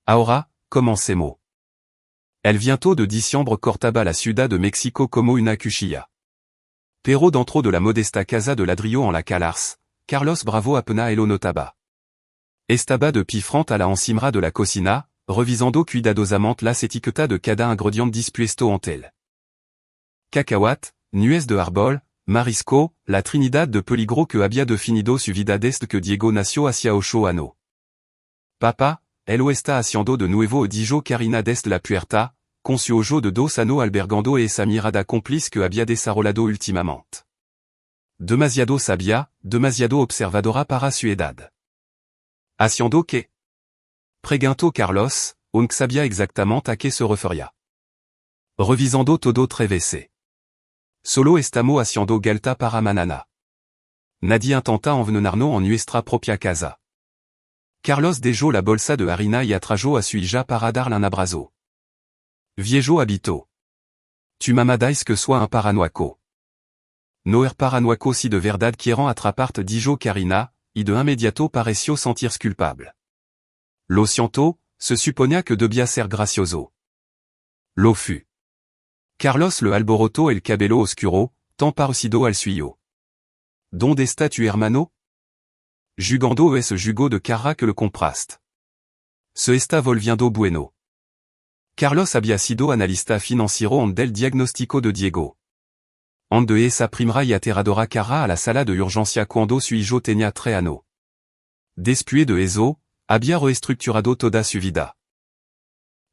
Ahora, comencemos. El viento de diciembre cortaba la ciudad de México como una cuchilla. Pero dentro de la modesta casa de ladrillo en la Calars, Carlos Bravo apena el notaba. Estaba de pie frente a la encimera de la cocina, revisando cuidadosamente las etiquetas de cada ingrédient dispuesto en tel. Cacahuate, nuez de árbol, marisco, la trinidad de peligro que había definido su vida desde que Diego nació hacia 8 años. Papa, él está haciendo de nuevo dijo Karina desde la puerta, con su ojo de 2 años albergando esa mirada cómplice que había desarrollado últimamente. Demasiado sabia, demasiado observadora para su edad. Haciendo que? Preguntó Carlos, aunque sabía exactamente a qué se refería. Revisando todo trevese. Solo estamos haciendo galta para manana. Nadie intenta envenenarnos en nuestra propia casa. Carlos dejó la bolsa de harina y atrajo a su hija para darle un abrazo. Viejo habito. Tu mamadais que soit un paranoico. No er paranoico si de verdad quieren atraparte dijo Karina, y de inmediato pareció sentirse culpable. Lo siento, se suponía que debía ser gracioso. Lo fut. Carlos le alborotó el cabello oscuro, tan parecido al suyo. ¿Dónde está tu hermano? Jugando es jugo de cara que le compraste. Se está volviendo bueno. Carlos había sido analista financiero en del diagnóstico de Diego. Ande esa primera y aterradora cara a la sala de urgencia cuando su hijo tenía 3 años. Después de eso, había reestructurado toda su vida.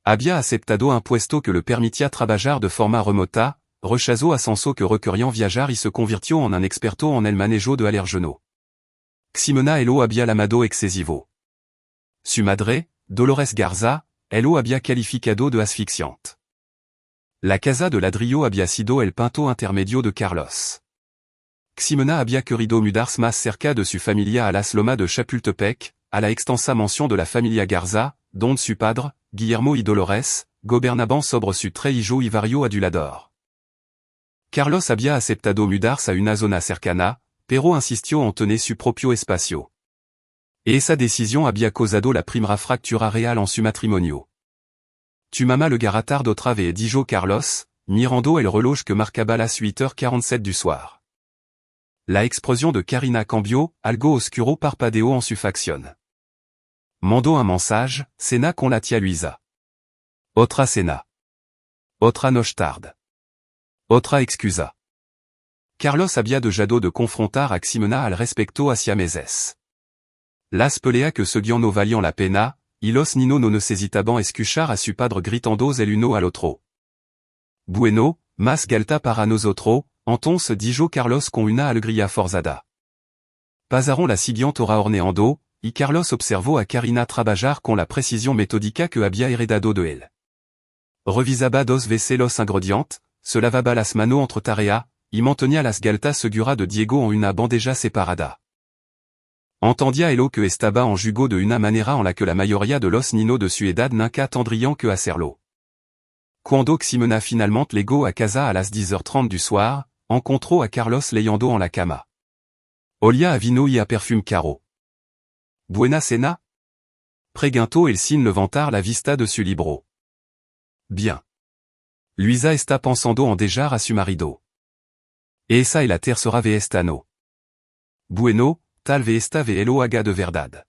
Había aceptado un puesto que le permitía trabajar de forma remota, rechazó ascenso que requerían viajar y se convirtió en un experto en el manejo de alérgenos. Ximena elo había llamado excesivo. Su madre, Dolores Garza, elo había calificado de asfixiante. La casa de ladrillo había sido el punto intermedio de Carlos. Ximena había querido mudarse más cerca de su familia a las lomas de Chapultepec, a la extensa mansión de la familia Garza, donde su padre, Guillermo y Dolores, gobernaban sobre su hijo y vario adulador. Carlos había aceptado mudarse a una zona cercana, pero insistió en tener su propio espacio. Y esa decisión había causado la primera fractura real en su matrimonio. Tu mamá le garra tard otra vez dijo Carlos, mirando el reloj que marcaba las 8h47 du soir. La explosión de Karina cambió, algo oscuro parpadeó en su facción. Mandó un mensage, cena con la tía Luisa. Otra cena. Otra noche tarde. Otra excusa. Carlos había dejado de confrontar a Ximena al respecto hacia meses. Las pelea que seguían no valían la pena, y los niños no necesitaban escuchar a su padre gritando el uno al otro. Bueno, más galta para nosotros, entonces dijo Carlos con una alegría forzada. Pasaron la siguiente hora horneando, y Carlos observó a Karina trabajar con la precisión metódica que había heredado de él. Revisaba 2 veces los ingredientes, se lavaba las manos entre tarea, y mantenía las galtas segura de Diego en una bandeja separada. Entendía elo que estaba en jugo de una manera en la que la mayoría de los niños de su edad nunca tendrían que hacerlo. Cuando Ximena finalmente llegó a casa a las 10h30 du soir, encontró a Carlos leyendo en la cama. Olía a vino y a perfume caro. Buena cena? Preguntó él sin levantar la vista de su libro. Bien. Luisa está pensando en dejar a su marido. Esa es la tercera vez esta no. Bueno, tal vez esta vez elo haga de verdad.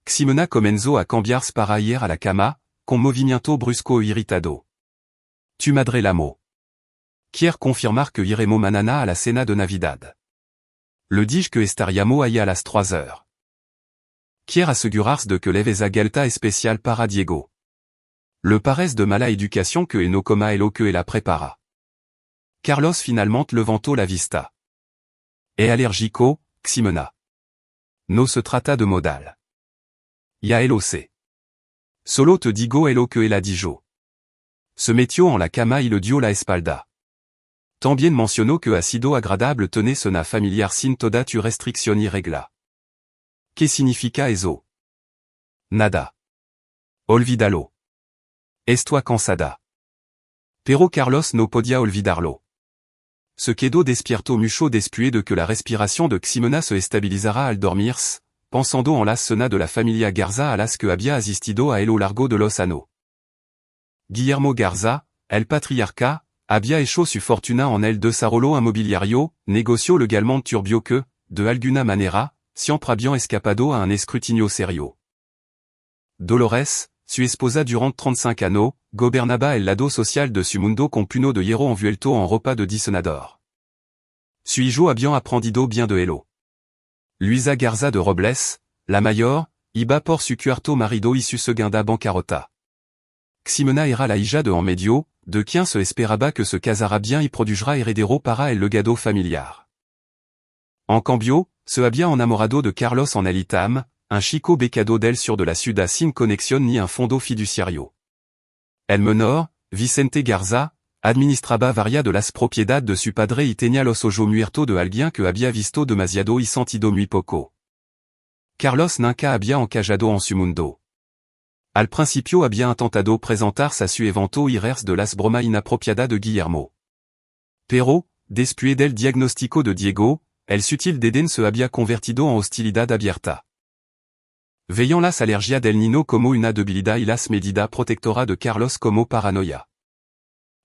Ximena comenzó a cambiarse para ir a la cama, con movimiento brusco e irritado. Tu madre l'amo. Quiere confirmar que iremos manana a la cena de Navidad. Le dije que estaríamos ahí a las 3h. Quiere asegurarse de que leves a galta especial para Diego. Le parece de mala educación que él no coma elo que él la prepara. Carlos finalmente levantó la vista. Es alérgico, Ximena. No se trata de modal. Ya elo sé. Solo te digo elo que él dijo. Se metió en la cama y le dio la espalda. También mencionó que ha sido agradable tener cena familiar sin toda tu restricción y regla. ¿Qué significa eso? Nada. Olvídalo. Estoy cansada. Pero Carlos no podía olvidarlo. Se quedó despierto mucho después de que la respiración de Ximena se estabilizara al dormirse, pensando en las cena de la familia Garza a las que había asistido a lo largo de los años. Guillermo Garza, el patriarca, había hecho su fortuna en el desarrollo inmobiliario, negocio legalmente turbio que, de alguna manera, siempre habían escapado a un escrutinio serio. Dolores, su esposa durant 35 años, gobernaba el lado social de su mundo con puno de hierro envuelto en ropa de diseñador. Su hijo habían aprendido bien de elo. Luisa Garza de Robles, la mayor, iba por su cuarto marido y su segunda bancarrota. Ximena era la hija de en medio, de quien se esperaba que se casara bien y produjera heredero para el legado familiar. En cambio, se había enamorado de Carlos en el itam, un chico becado del sur de la ciudad sin conexión ni un fondo fiduciario. El menor, Vicente Garza, administraba varia de las propiedades de su padre y tenía los ojos muertos de alguien que había visto demasiado y sentido muy poco. Carlos nunca había encajado en su mundo. Al principio había intentado presentarse a su evento y reírse de las bromas inapropiadas de Guillermo. Pero, después del diagnóstico de Diego, el sutil desdén se había convertido en hostilidad abierta. Veían las alergias del niño como una debilidad y las medidas protectoras de Carlos como paranoia.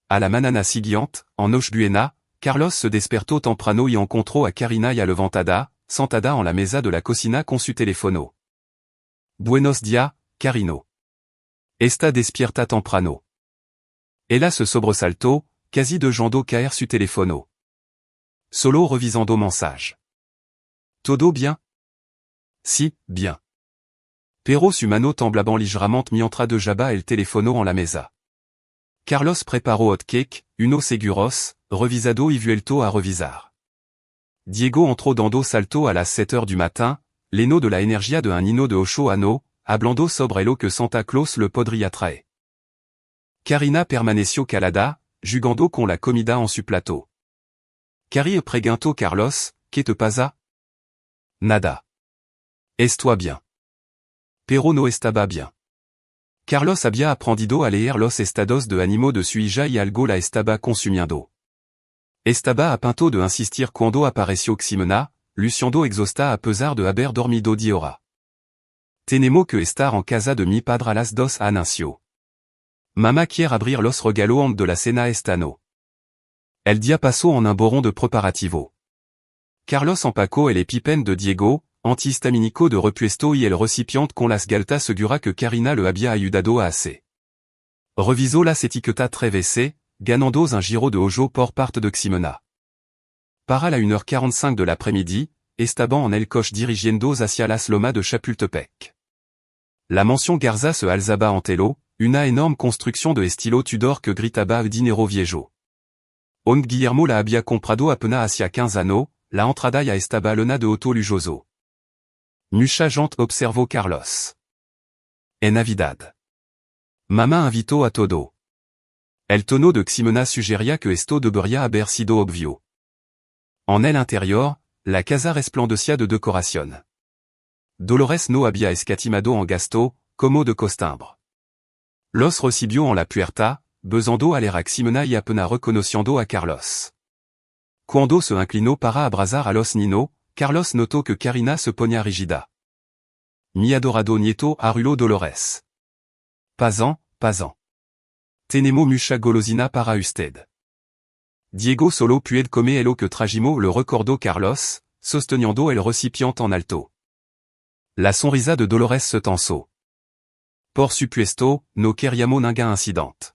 A la mañana siguiente, en Nochebuena, Carlos se despertó temprano y encontró a Karina y a levantada, sentada en la mesa de la cocina con su teléfono. Buenos días, Carino. Está despierta temprano. Ella se sobresaltó, casi dejando caer su teléfono. Solo revisando mensaje. ¿Todo bien? Sí, bien. Pero su mano temblaba ligeramente mientras dejaba el teléfono en la mesa. Carlos preparó hot cake, uno seguros, revisado y vuelto a revisar. Diego entró dando salto a las 7 heures du matin, lleno de la energía de un niño de 8 años, hablando sobre lo que Santa Claus le podría traer. Karina permaneció calada, jugando con la comida en su plato. Cari preguntó Carlos, ¿qué te pasa? Nada. ¿Estás bien? Pero no estaba bien. Carlos había aprendido a leer los estados de ánimo de su hija y algo la estaba consumiendo. Estaba a punto de insistir cuando apareció Ximena, luciendo exhausta a pesar de haber dormido 10 horas. Tenemos que estar en casa de mi padre a las 2 anunció. Mamá quiere abrir los regalos de la cena esta noche. El día pasó en un borrón de preparativo. Carlos empacó el EpiPen de Diego, antihistamínico de repuesto y el recipiente con las galtas segura que Karina le había ayudado a hacer. Revisó las etiquetas tres veces, ganando un giro de ojo por parte de Ximena. Para la 1h45 de l'après-midi, estaban en el coche dirigiendo hacia las lomas de Chapultepec. La mansión Garza se alzaba en telo, una énorme construction de estilo Tudor que gritaba el dinero viejo. Guillermo la había comprado apenas hacia 15 años, la entrada ya estaba llena de auto lujoso. Mucha gente observó Carlos. En Navidad. Mamá invitó a todo. El tono de Ximena sugería que esto debería haber sido obvio. En el interior, la casa resplandecía de decoración. Dolores no había escatimado en gasto, como de costumbre. Los recibió en la puerta, besando a a Ximena y apenas reconociendo a Carlos. Cuando se inclinó para abrazar a los niños, Carlos notó que Karina se ponía rígida. Mi adorado nieto arruló Dolores. Pasan. Tenemos mucha golosina para usted. Diego solo puede comer lo que trajimos le recordó Carlos, sosteniendo el recipiente en alto. La sonrisa de Dolores se tensó. Por supuesto, no queríamos ningún incidente.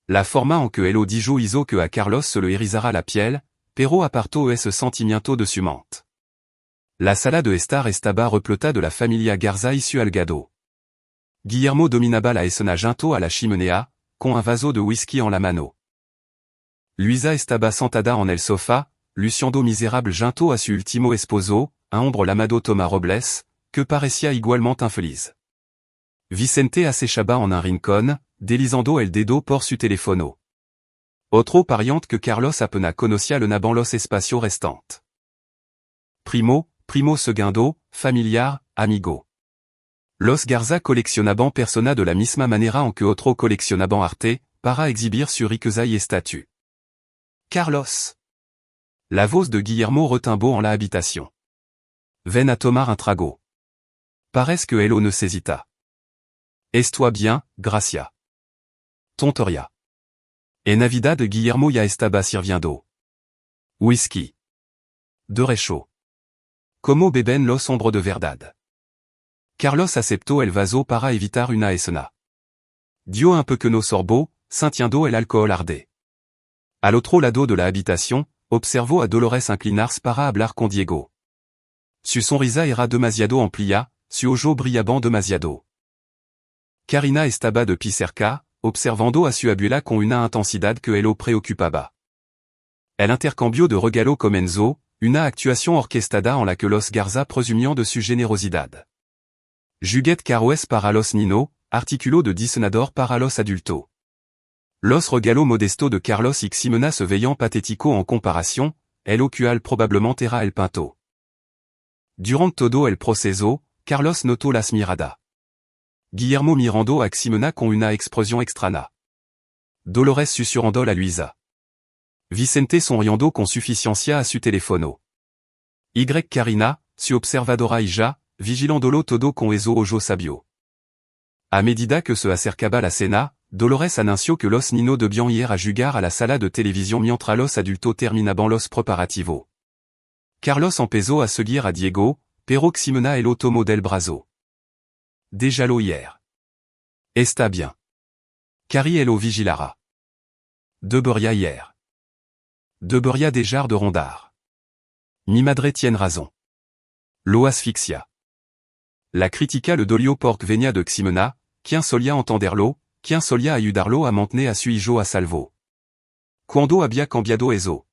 La forma en que elo dijo hizo que a Carlos se le erizara la piel, pero apartó ese sentimiento de su mente. La sala de estar estaba repleta de la familia Garza y su algado. Guillermo dominaba la escena junto a la chimenea, con un vaso de whisky en la mano. Luisa estaba sentada en el sofá, luciendo miserable junto a su último esposo, un hombre llamado Tomás Robles, que parecía igualmente infeliz. Vicente acechaba en un rincón, deslizando el dedo por su teléfono. Otro pariente que Carlos apenas conocía le naban los espacios restantes. Primo segundo, familiar, amigo. Los Garza coleccionaban personas de la misma manera en que otro coleccionaban arte, para exhibir su riqueza y estatus. Carlos. La voz de Guillermo retimbó en la habitación. Ven a tomar un trago. Parece que Elo ne s'hésita. Est-toi bien, Gracia. Tonteria. En Navidad Guillermo ya estaba sirviendo. Whisky. Derecho. Como beben los hombres de verdad. Carlos aceptó el vaso para evitar una escena. Dio un pequeño sorbo, sintiendo el alcohol arde. Al otro lado de la habitación, observó a Dolores inclinarse para hablar con Diego. Su sonrisa era demasiado amplia, su ojo brillaba demasiado. Karina estaba de pie cerca, observando a su abuela con una intensidad que lo preocupaba. El intercambió de regalo comenzó, una actuación orquestada en la que los Garza presumían de su generosidad. Juguet caroes para los Nino, articuló de disenador para los adulto. Los regalo modesto de Carlos y Ximena se veían patético en comparación, el cual probablement era el pinto. Durant todo el proceso, Carlos notó las mirada. Guillermo mirando a Ximena con una expresión extraña. Dolores susurrando a Luisa. Vicente sonriendo con suficiencia a su teléfono. Y Karina, su observadora hija, vigilándolo todo con esos ojos sabios. A medida que se acercaba la cena, Dolores anunció que los niños debían ir a jugar a la sala de televisión mientras los adultos terminaban los preparativos. Carlos empezó a seguir a Diego, pero Ximena lo tomó del brazo. Déjalo hier. Está bien. Cari lo vigilará. Debería hier. Debería dejar de rondar. Mi madre tiene razón. Lo asfixia. La critica le dolió porque venía de Ximena, quien solía entenderlo, quien solía ayudarlo a mantener a su hijo a salvo. Cuando había cambiado eso.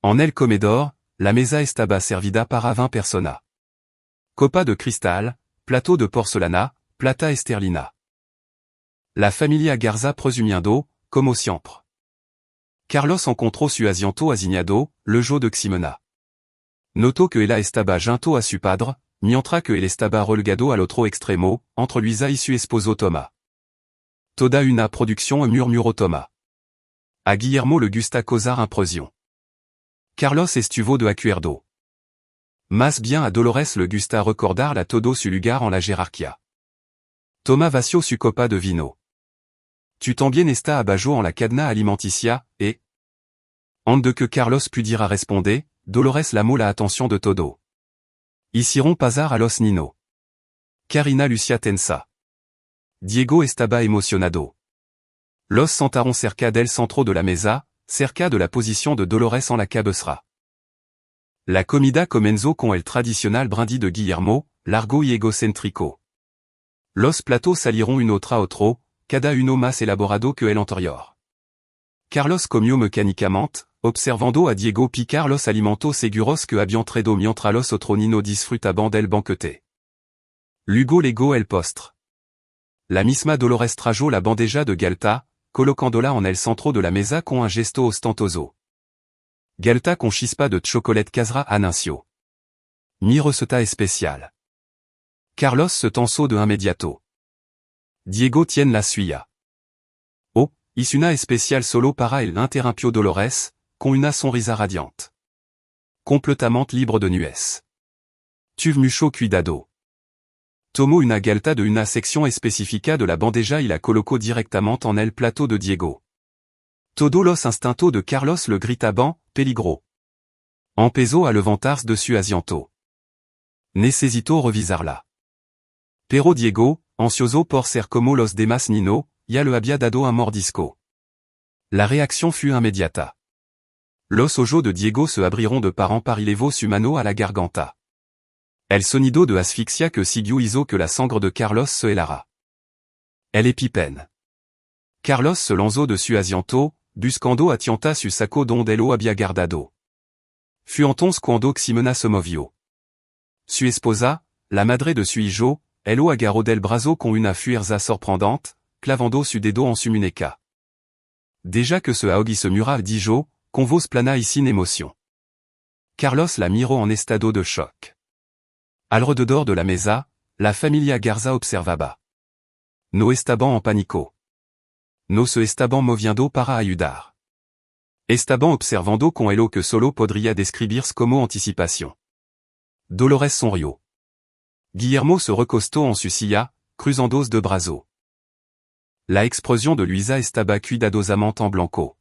En el comedor, la mesa estaba servida para 20 personas. Copa de cristal, plateau de porcelana, plata esterlina. La familia Garza presumiendo, como siempre. Carlos encontró su asiento asignado, le jo de Ximena. Notó que ella estaba junto a su padre, mientras que él estaba relegado al otro extremo, entre Luisa y su esposo Thomas. Toda una producción murmuró Thomas. A Guillermo le gusta causar impresión. Carlos estuvo de acuerdo. Más bien a Dolores le gusta recordar la todo su lugar en la jerarquía. Thomas vació su copa de vino. Tu también está abajo en la cadena alimenticia, et? Antes de que Carlos pudiera responder, Dolores llamó la atención de todo. Hicieron pasar a los Nino. Karina Lucia tensa. Diego estaba emocionado. Los sentaron cerca del centro de la mesa, cerca de la posición de Dolores en la cabecera. La comida comenzó con el tradicional brindis de Guillermo, largo y egocéntrico. Los platos salieron uno tras otro, cada uno más elaborado que el anterior. Carlos comió mecánicamente, observando a Diego picar los alimentos seguros que habían traído mientras los otros niños disfrutaban del banquete. Luego legó el postre. La misma Dolores trajo la bandeja de Galta, colocándola en el centro de la mesa con un gesto ostentoso. Galta con chispa de chocolate casera anunció. Mi receta especial. Carlos se tensó de inmediato. Diego tiene la suya. Oh, hice una especial solo para él interrumpió Dolores, con una sonrisa radiante. Completamente libre de nuez. Tuve mucho cuidado. Tomó una galta de una sección específica de la bandeja y la colocó directamente en el plato de Diego. Todos los instintos de Carlos le gritaban, peligro. Empezó a levantarse de su asiento. Necesito revisarla. Pero Diego, ansioso por ser como los demás Nino, ya le había dado un mordisco. La reacción fut inmediata. Los ojos de Diego se abrieron de par en par y levó su mano a la garganta. El sonido de asfixia que siguió hizo que la sangre de Carlos se helara. El epipen. Carlos se lanzó de su asiento, buscando atienta su saco donde lo había guardado. Fut entonces cuando Ximena se movió. Su esposa, la madre de su hijo, lo agarró del brazo con una fuerza sorprendente, clavando su dedo en su muñeca. Déjà que se ahogue y se mura dijo, con voz plana y sin emoción. Carlos la miró en estado de choc. Alrededor de la mesa, la familia Garza observaba. No estaban en pánico. No se estaban moviendo para ayudar. Estaban observando con elo que solo podría describirse como anticipación. Dolores sonrió. Guillermo se recosto en Sucilla, cruzandos de brazo. La explosion de Luisa estaba cuidadosamente en blanco.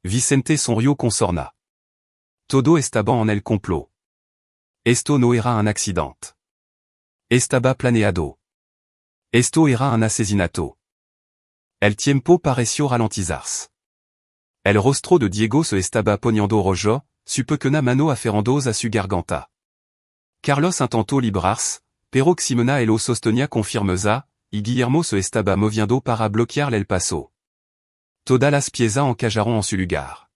Vicente sonrió con sorna. Todo estaba en el complot. Esto no era un accident. Estaba planeado. Esto era un asesinato. El tiempo pareció ralentizarse. El rostro de Diego se estaba poniendo rojo, su pequeña mano aferrandosa a su garganta. Carlos intentó librarse, pero Ximena lo sostenía con firmeza, y Guillermo se estaba moviendo para bloquear el paso. Todas las piezas encajaron en su lugar.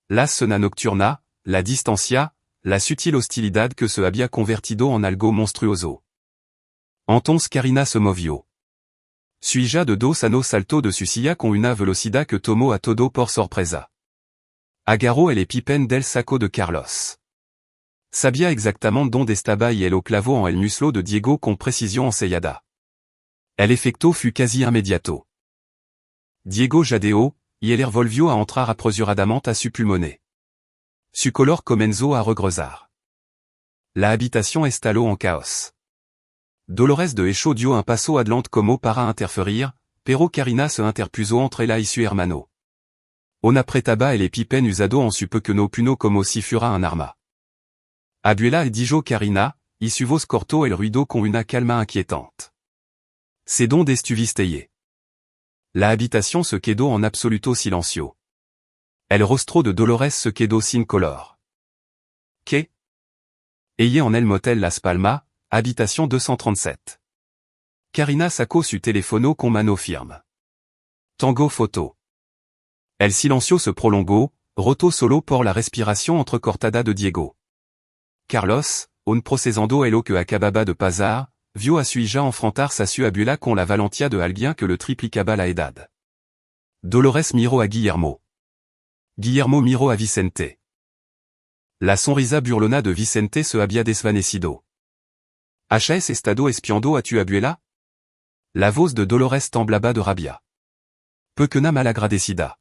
La escena nocturna, la distancia, la sutil hostilidad que se había convertido en algo monstruoso. Entonces Karina se movió. Su hija de 2 años saltó de su silla con una velocidad que tomó a todo por sorpresa. Agarró el EpiPen del saco de Carlos. Sabía exactamente dónde estaba y lo clavó en el muslo de Diego con precisión ensayada. El efecto fut casi inmediato. Diego jadeó, y el volvió a entrar apresuradamente a su pulmoné. Su color comenzó a regresar. La habitación estalló en caos. Dolores de Hecho dio un paso adelante como para interferir, pero Karina se interpuso entre ella y su hermano. On apretaba el EpiPen usado en su pequeño puño como si fuera un arma. Abuela y dijo Karina, y su voz cortó el ruido con una calma inquietante. C'est donde estuviste. La habitación se quedó en absoluto silencio. El rostro de Dolores se quedó sin color. ¿Qué? Ella en el motel Las Palmas, habitación 237. Karina sacó su teléfono con mano firme. Tango photo. El silencio se prolongó, roto solo por la respiración entrecortada de Diego. Carlos, un procesando el que acababa de pasar, vio a su hija enfrentarse a su abuela con la valentía de alguien que le triplicaba la edad. Dolores miró a Guillermo. Guillermo miró a Vicente. La sonrisa burlona de Vicente se había desvanecido. ¿Has estado espiando a tu abuela? La voz de Dolores temblaba de rabia. Pequeña malagradecida.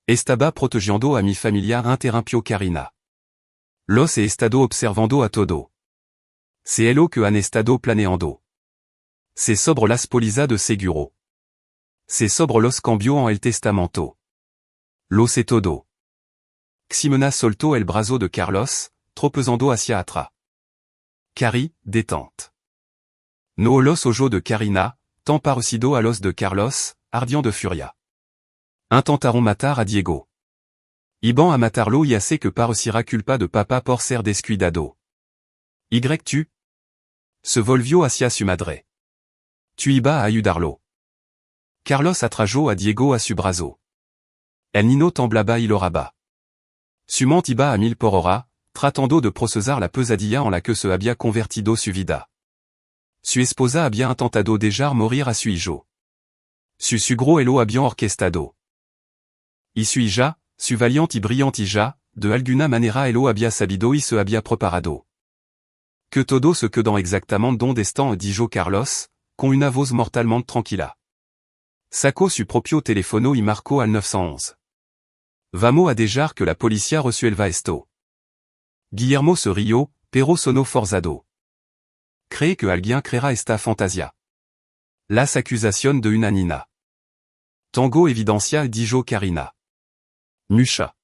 Estaba protegiendo a mi familia, interrumpió Karina. Los he estado observando a todo. C'est elo que han estado planeando. C'est sobre las póliza de seguro. C'est sobre los cambios en el testamento. Lo sé todo. Ximena soltó el brazo de Carlos, tropezando hacia atrás. Cari, détente. No los ojos de Karina, tan parecido a los de Carlos, ardiant de furia. Intentaron matar a Diego. Iban a matarlo y hace que parecira culpa de papa por ser descuidado. Tu se volvió hacia su madre. Tu iba a ayudarlo. Carlos atrajó a Diego a su brazo. El niño temblaba y lloraba. Su mente iba a 1000 por hora, tratando de procesar la pesadilla en la que se había convertido su vida. Su esposa había intentado dejar morir a su hijo. Su sugro lo había orquestado. Y su hija, su valiente y brillante hija, de alguna manera lo había sabido y se había preparado. Que todo se quedó exactamente donde están, dijo Carlos, con una voz mortalmente tranquila. Sacó su propio teléfono y marcó al 911. Vamos a dejar que la policía resuelva esto. Guillermo se rió, pero sonó forzado. ¿Cree que alguien creerá esta fantasía? Las acusaciones de una niña. Tango evidencia, dijo Karina. Mucha.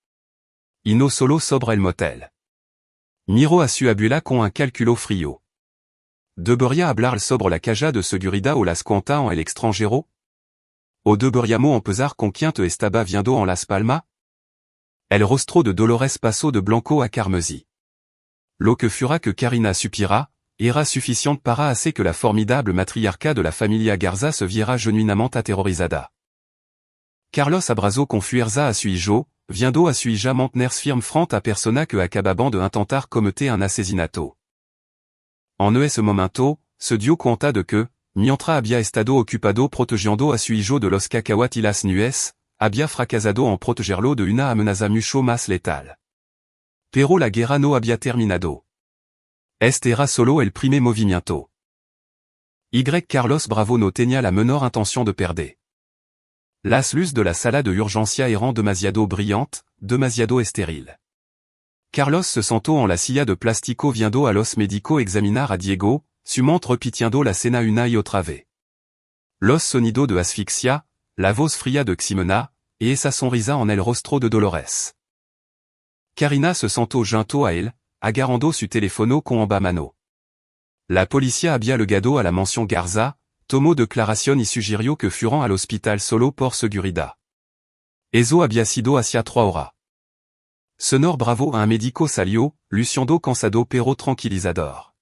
Y no solo sobre el motel. Miró a su abuela con un cálculo frío. ¿Debería hablar sobre la caja de seguridad o las cuentas en el extranjero? ¿O deberíamos empezar con quien te estaba viendo en Las Palmas? El rostro de Dolores pasó de blanco a carmesí. Lo que fura que Karina supira, era suficiente para hacer que la formidable matriarca de la familia Garza se viera genuinamente aterrorizada. Carlos abrazó con fuerza a su hijo, viendo a su hija mantenerse firme frente a persona que acababan de intentar cometer un asesinato. En ese momento, se dio cuenta de que, mientras había estado ocupado protegiendo a su hijo de los cacahuat y las nuez, había fracasado en protegerlo de una amenaza mucho más letal. Pero la guerra no había terminado. Este era solo el primer movimiento. Carlos Bravo no tenía la menor intención de perder. Las luces de la sala de urgencia eran demasiado brillantes, demasiado estériles. Carlos se sento en la silla de plastico viendo a los médicos examinar a Diego, sumant repitiendo la cena una y otra vez. Los sonido de asfixia, la voz fría de Ximena, et esa sonrisa en el rostro de Dolores. Karina se sentó junto a él, agarrando su teléfono con ambas manos. La policía había llegado a la mansión Garza, tomó declaración y sugirió que fueran al hospital solo por seguridad. Eso había sido hacia 3 horas. Sonor bravo a un médico salió, luciendo cansado pero tranquilizador.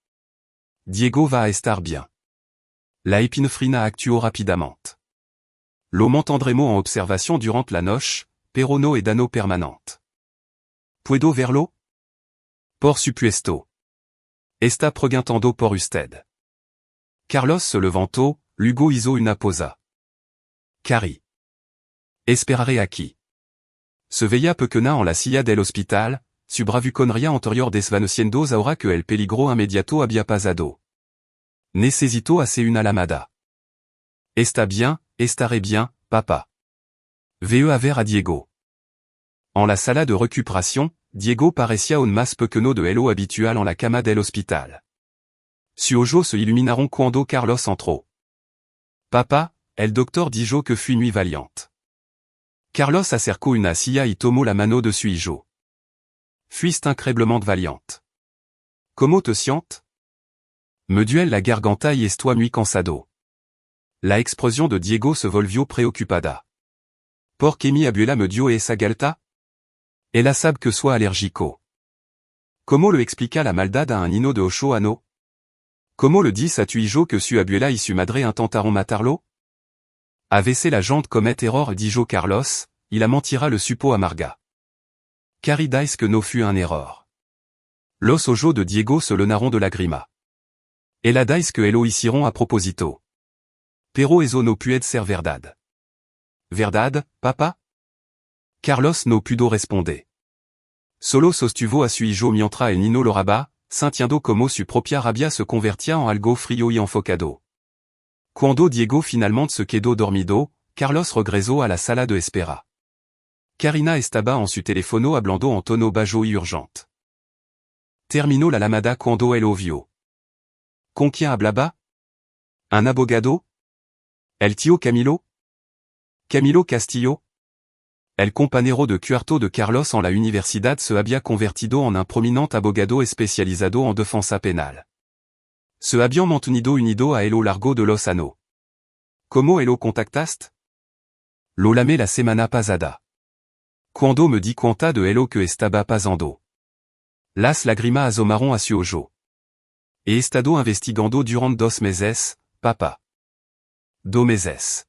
Diego va a estar bien. La épinephrina actuó rapidamente. Lo mantendremos en observation durant la noche, pero no edano permanente. ¿Puedo verlo? Por supuesto. Está preguntando por usted. Carlos se levantó, luego hizo una pausa. Cari. Esperaré aquí. Se veía pequeña en la silla del hospital, su bravuconría anterior desvaneciendo ahora que el peligro inmediato había pasado. Necesito hacer una lamada. Está bien, estaré bien, papa. Veo a ver a Diego. En la sala de recuperación, Diego parecía un más pequeño de lo habitual en la cama del hospital. Sus ojos se iluminaron cuando Carlos entró. Papa, el doctor dijo que fue muy valiente. Carlos acercó una silla y tomó la mano de su hijo. Fuiste increíblemente valiente. ¿Cómo te sientes? Me duele la garganta y estoy muy cansado. La expresión de Diego se volvió preocupada. ¿Por qué mi abuela me dio esa galta? Ella sabe que soy alérgico. ¿Cómo le explica la maldad a un niño de 8 años? ¿Cómo le dis a tu hijo que su abuela y su madre intentaron matarlo? Avese la gente commet error dijo Carlos, y la mentira le supo amarga. Cari dice que no fut un error. Los ojos de Diego se llenaron de lágrimas. Ella dice que lo hicieron a propósito. Pero eso no puede ser verdad. ¿Verdad, papa? Carlos no pudo responder. Solo sostuvo a su hijo mientras el niño lo raba, sintiendo como su propia rabia se convertía en algo frío y enfocado. Cuando Diego finalmente se quedó dormido, Carlos regresó a la sala de espera. Karina estaba en su teléfono hablando en tono bajo y urgente. Terminó la llamada cuando él lo vio. ¿Con quién hablaba? ¿Un abogado? ¿El tío Camilo? ¿Camilo Castillo? El compañero de cuarto de Carlos en la universidad se había convertido en un prominent abogado especializado en defensa penal. Se habían mantenido unido a lo largo de los años. ¿Cómo lo contactaste? Lo llamé la semana pasada. Cuando me di cuenta de lo que estaba pasando. Las lágrimas asomaron a su ojo. He estado investigando durante 2 meses, papa. 2 meses.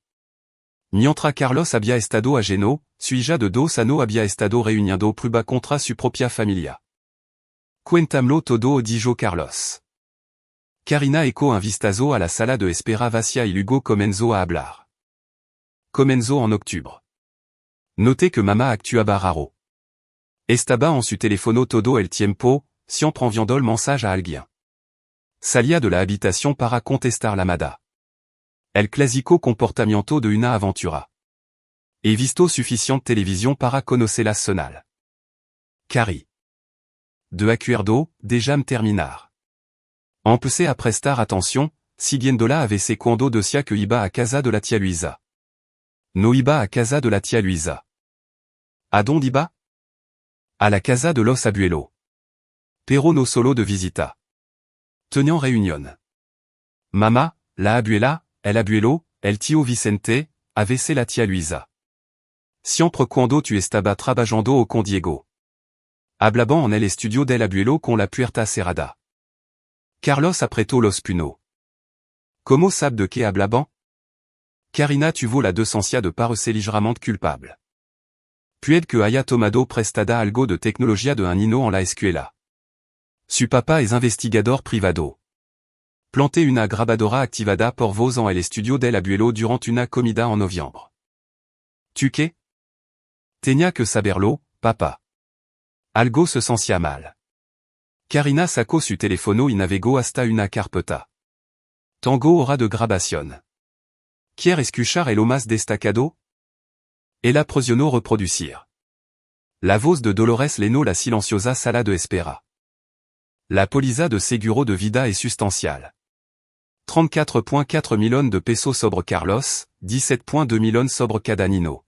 Mientras Carlos había estado ajeno, su hija de 2 años había estado reuniendo prueba contra su propia familia. Cuéntamelo todo dijo Carlos. Karina echó un vistazo a la sala de espera vacía y luego comenzó a hablar. Comenzó en octubre. Noté que mamá actuaba raro. Estaba en su teléfono todo el tiempo, siempre enviando el mensaje a alguien. Salía de la habitación para contestar la llamada. El clásico comportamiento de una aventura. He visto suficiente televisión para conocer la sonal. Cari. De acuerdo, déjame terminar. Empecé a prestar atención, siguiéndola a veces cuando decía que iba a casa de la tía Luisa. No iba a casa de la tía Luisa. ¿A dónde iba? A la casa de los abuelos. Pero no solo de visita. Tenían reunión. Mamá, la abuela, el abuelo, el tío Vicente, a veces la tía Luisa. Siempre cuando tu estaba trabajando con Diego. Hablaban en el estudio del abuelo con la puerta cerrada. Carlos apretó los puños. ¿Cómo sabe de qué hablaban? Karina tuvo la decencia de parecer ligeramente culpable. Puede que haya tomado prestada algo de tecnología de un niño en la escuela. Su papá es investigador privado. Planté una grabadora activada por voz en el estudio del abuelo durante una comida en noviembre. ¿Tu qué? Tenía que saberlo, papa. Algo se sentía mal. Karina sacó su teléfono y navegó hasta una carpeta. Tango hora de grabación. ¿Quiere escuchar el más destacado? Ella presionó reproducir. La voz de Dolores Leno la silenciosa sala de espera. La póliza de seguro de vida est substancial. 34,4 millones de pesos sobre Carlos, 17,2 millones sobre cada Nino.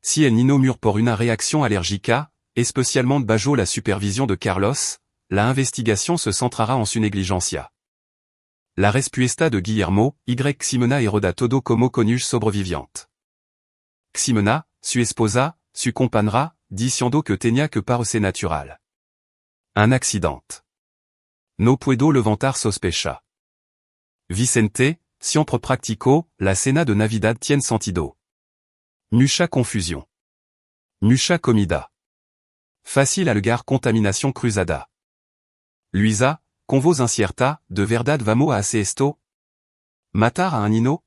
Si el Nino mure por una réaction allergica, especialmente bajo la supervision de Carlos, la investigation se centrara en su negligencia. La respuesta de Guillermo, Y. Ximena eroda todo como cónyuge sobreviviente. Ximena, su esposa, su compañera, diciendo que tenía que parece natural. Un accident. No puedo levantar sospecha. Vicente, siempre practicó, la cena de Navidad tiene sentido. Mucha confusion. Mucha comida. Fácil algar contaminación cruzada. Luisa, con voz incierta, de verdad vamos a hacer esto? Matar a un Nino?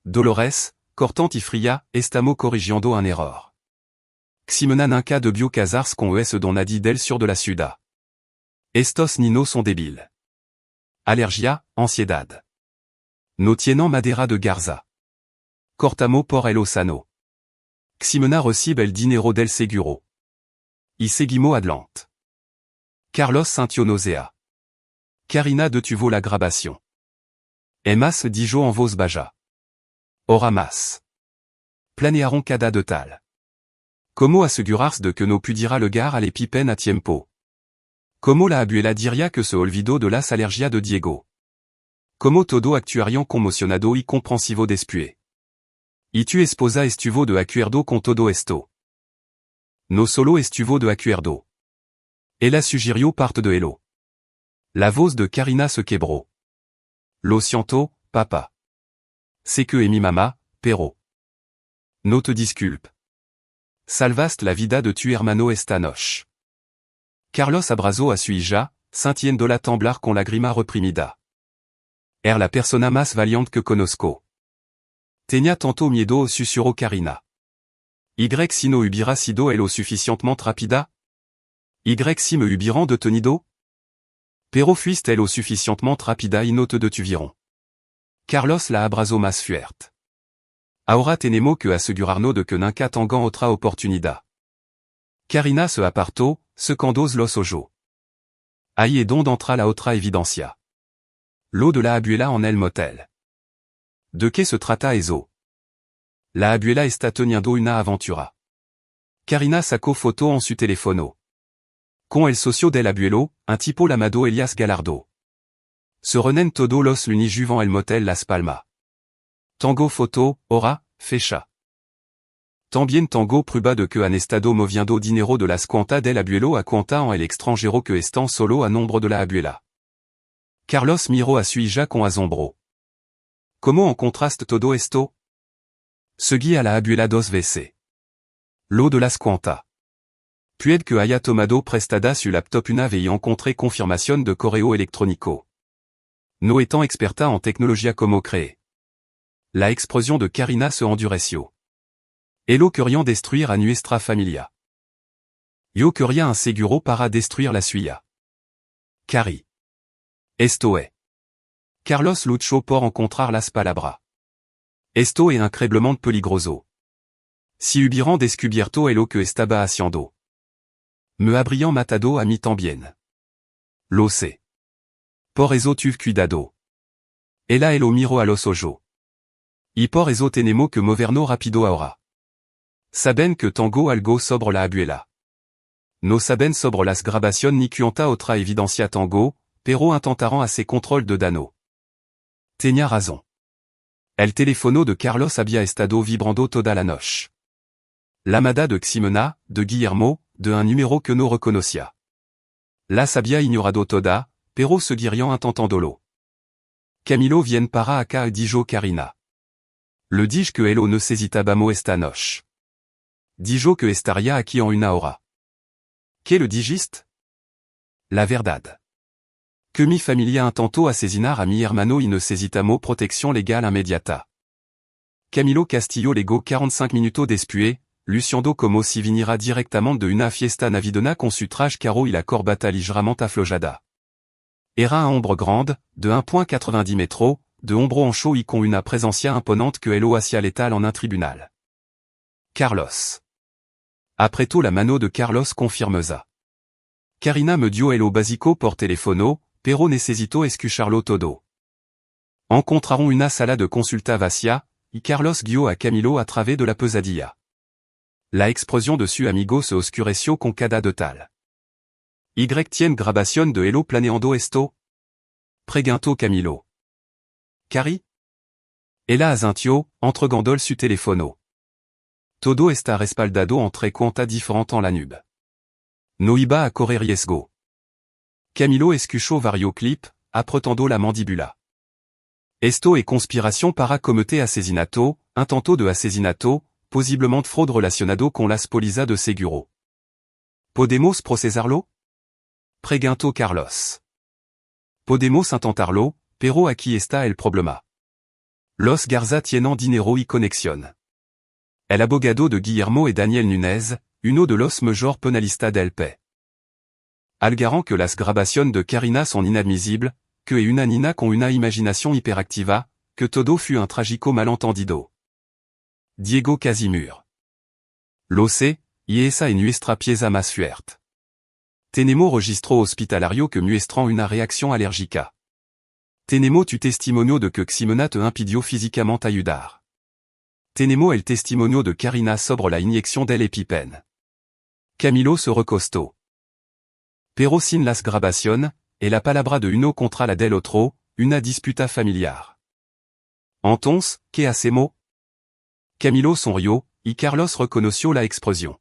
Dolores, cortant y fría, estamos corrigiendo un error. Ximena nunca debió casarse con es don nadie del sur de la ciudad. Estos ninos son débiles. Alergia, ansiedad. No tienen madera de garza. Cortamo por el sano. Ximena recibe el dinero del seguro. Y seguimos adelante. Carlos sintió náusea. Karina detuvo la grabación. Emas dijo en voz baja. Ora más. Planearon cada detal. Como asegurarse de que no pudiera llegar al epipen a tiempo. Como la abuela diría que se olvidó de las alergias de Diego. Como todo actuarían conmocionado y comprensivo después. Y tu esposa estuvo de acuerdo con todo esto. No solo estuvo de acuerdo. Ella sugirió parte de ello. La voz de Karina se quebró. Lo siento, papa. C'est que es mi mamá, pero. No te disculpe. Salvaste la vida de tu hermano esta noche. Carlos abrazó a su hija, sintiéndola temblar con lágrima reprimida. La persona más valiente que conozco. Tenía tanto miedo, susurró Karina. Y si no hubiera sido lo suficientemente rápida? Y si me hubieran detenido? Pero fuiste lo suficientemente rápida y no te detuvieron. Carlos la abrazó más fuerte. Ahora tenemos que asegurarnos de que nunca tengan otra oportunidad. Karina se apartó, secando los ojos. Ahí es donde entra la otra evidencia. Lo de la abuela en el motel. ¿De qué se trata eso? La abuela está teniendo una aventura. Karina sacó foto en su teléfono. Con el socio del abuelo, un tipo llamado Elias Galardo. Se renen todos los lunes juvent el motel Las Palmas. Tango foto, ora, fecha. También tango prueba de que han estado moviendo dinero de las cuentas del abuelo a cuenta en el extranjero que están solo a nombre de la abuela. Carlos miró a su hija con asombro. ¿Cómo en contraste todo esto? Seguí a la abuela dos veces. Lo de las cuentas. Puede que haya tomado prestada su laptop una vez y encontré confirmación de correo electrónico. No étant experta en tecnología como cree. La expression de Karina se endureció. Elo querian destruir a nuestra familia. Yo quería un seguro para destruir la suya. Cari. Esto es. Carlos luchó por encontrar las palabras. Esto es increíblemente peligroso. Si hubieran descubierto lo que estaba haciendo. Me habrían matado a mí también. Lo sé. Por eso tuve cuidado. Ella lo miró a los ojos. Y por eso tenemos que movernos rápido ahora. Saben que tango algo sobre la abuela. No saben sobre las grabación ni cuanta otra evidencia tango, pero intentaron hacer control de Dano. Tenía razón. El teléfono de Carlos había estado vibrando toda la noche. Llamada de Ximena, de Guillermo, de un número que no reconocía. Las había ignorado toda, pero seguirían intentándolo. Camilo viene para acá dijo Karina. Le dije que elo necesitábamos esta noche. Dijo que estaría aquí en una hora. ¿Qué le dijiste? La verdad. Que mi familia intentó asesinar a mi hermano y necesitamos protección legal inmediata. Camilo Castillo legó 45 minutos después, luciendo como si viniera directamente de una fiesta navideña con su traje caro y la corbata ligeramente aflojada. Era un hombre grande, de 1,90 metros, de hombro ancho y con una presencia imponente que elo hacia l'étal en un tribunal. Carlos. Après tout la mano de Carlos confirme ça. Karina me dio hello basico por telefono, pero necesito escucharlo todo. Encontraron una sala de consulta vacía, y Carlos guió a Camilo a través de la pesadilla. La expression de su amigo se oscureció con cada detal. Y tiene grabación de hello planeando esto? Preguntó Camilo. Cari? Ella asintió, entregando su teléfono. Todo está respaldado entre cuentas diferentes en la nube. No iba a correr riesgo. Camilo escuchó varios clips, apretando la mandíbula. Esto es conspiración para cometer asesinato, intento de asesinato, posiblemente fraude relacionado con las pólizas de seguro. ¿Podemos procesarlo? Preguntó Carlos. Podemos intentarlo, pero aquí está el problema. Los Garza tienen dinero y conexión. El abogado de Guillermo y Daniel Núñez, uno de los mejor penalistas del país. Algaran que las grabaciones de Karina son inadmisibles, que es una nina con una imaginación hiperactiva, que todo fut un trágico malentendido. Diego Casimur. Lo sé, y esa es nuestra pieza más fuerte. Tenemos registro hospitalario que muestran una reacción alérgica. Tenemos tu testimonio de que Ximena te impidió físicamente ayudar. Tenemos el testimonio de Karina sobre la inyección del EpiPen. Camilo se recostó. Pero sin las grabaciones, et la palabra de uno contra la del otro, una disputa familiar. Entonces, ¿qué hacemos? Camilo sonrió, y Carlos reconoció la expresión.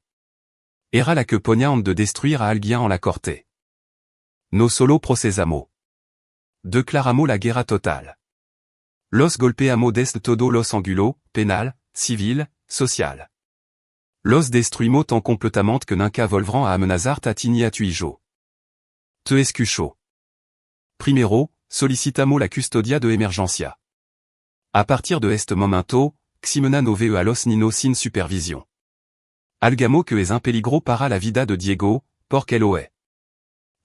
Era la que ponían de destruir a alguien en la corte. No solo procesamos. Declaramos la guerra total. Los golpeamos desde todo los ángulos, penal, civil, social. Los destruimos tan completamente que nunca volverán a amenazar Tatini a Tuijo. Te escucho. Primero, solicitamos la custodia de emergencia. A partir de este momento, Ximena no ve a los niños sin supervisión. Algamo que es un peligro para la vida de Diego, porque lo es.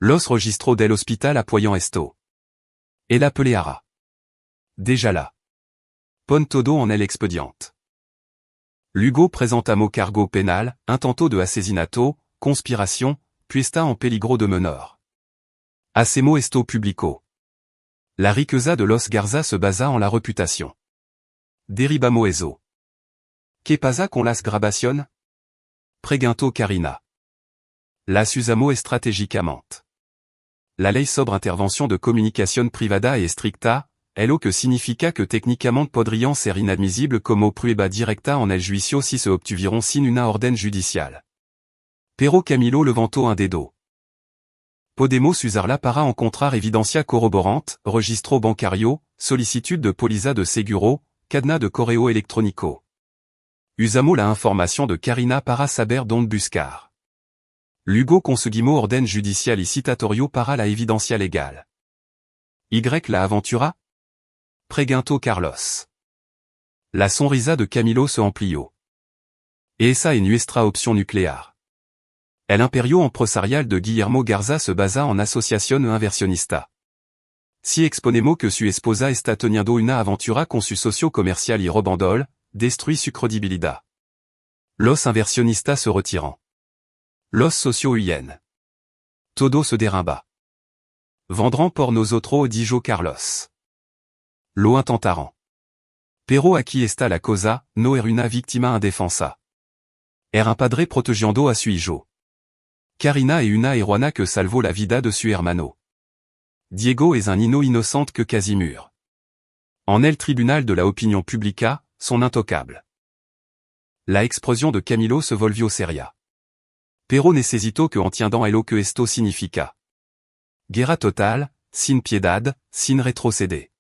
Los registro del hospital apoyant esto. El apeleará. Déjà là. Pon todo en el expediente. Luego presentamos cargo penal, intento de asesinato, conspiración, puesta en peligro de menor. Hacemos esto publico. La riqueza de los Garza se basa en la reputación. Derribamos eso. ¿Qué pasa con las grabaciones? Preguntó Karina. Las usamos estratégicamente. La ley sobre intervención de comunicación privada es estricta, lo que significa que técnicamente podrían ser inadmisibles como prueba directa en el juicio si se obtuvieron sin una orden judicial. Pero Camilo levantó un dedo. Podemos usarla para encontrar evidencia corroborante, registro bancario, solicitud de póliza de seguro, cadenas de correo electrónico. Usamos la información de Karina para saber dónde buscar. Luego conseguimos orden judicial y citatorio para la evidencia legal. ¿Y la aventura? Preguntó Carlos. La sonrisa de Camilo se amplió. Esa es nuestra opción nuclear. El imperio empresarial de Guillermo Garza se basa en asociación inversionista. Si exponemos que su esposa está teniendo una aventura con su socio comercial y robandol, destruit su credibilidad. Los inversionistas se retiran. Los socios huyen. Todo se derrumba. Vendrán por nosotros, dijo Carlos. Lo intentaron. Pero aquí está la cosa, no era una víctima indefensa. Era un padre protegiendo a su hijo. Karina es una heroína que salvó la vida de su hermano. Diego es un niño inocente que Casimur. En el tribunal de la opinión pública, son intocables. La expresión de Camilo se volvió seria. Pero necesito que entiendan lo que esto significa. Guerra total, sin piedad, sin retroceder.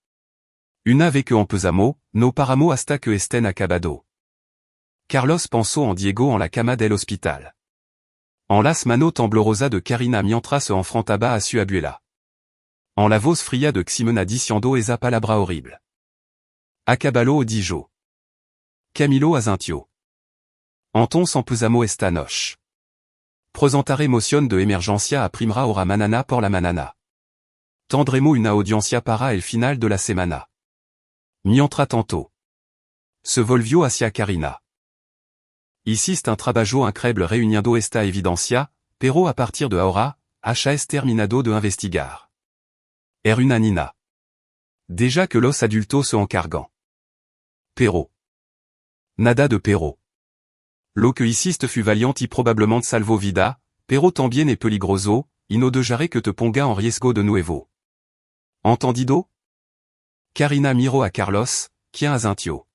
Una vez que empezamos, no paramos hasta que estén acabado. Carlos pensó en Diego en la cama del hospital. En las manos temblorosas de Karina mientras se enfrentaba a su abuela. En la voz fría de Ximena diciendo esa palabra horrible. Acabalo o dijo. Camilo asintió. Entonces empezamos esta noche. Presentaré moción de emergencia a primera hora mañana por la mañana. Tendremos una audiencia para el final de la semana. Mientras tanto. Se volvió hacia Karina. Hiciste un trabajo increíble reuniendo esta evidencia, pero a partir de ahora, has terminado de investigar. Una nina. Déjà que los adultos se encargan. Pero. Nada de pero. Lo que hiciste fut valiant y probablement salvo vida, pero también es peligroso, y no dejaré que te ponga en riesgo de nuevo. Entendido? Karina miró a Carlos, quien asintió.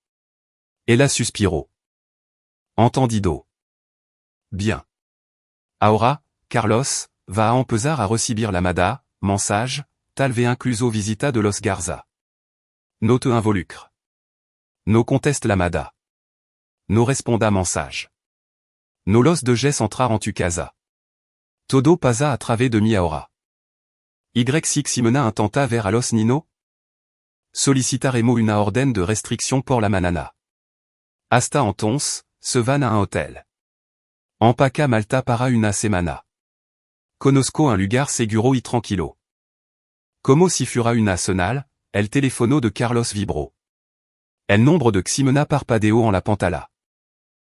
Ella suspiró. Entendido. Bien. Ahora, Carlos, va a empezar a recibir la llamada, mensage, tal vez incluso visita de los Garza. No te involucre. No conteste la llamada. No responda mensage. No los dejes entrar en tu casa. Todo pasa a través de mi ahora. Y6 Ximena intenta ver a los Nino? Solicitaremos una orden de restriction por la manana. Hasta entonces, se van a un hotel. Empaca Malta para una semana. Conozco un lugar seguro y tranquilo. Como si fuera una señal, el teléfono de Carlos vibró. El nombre de Ximena parpadeó en la pantalla.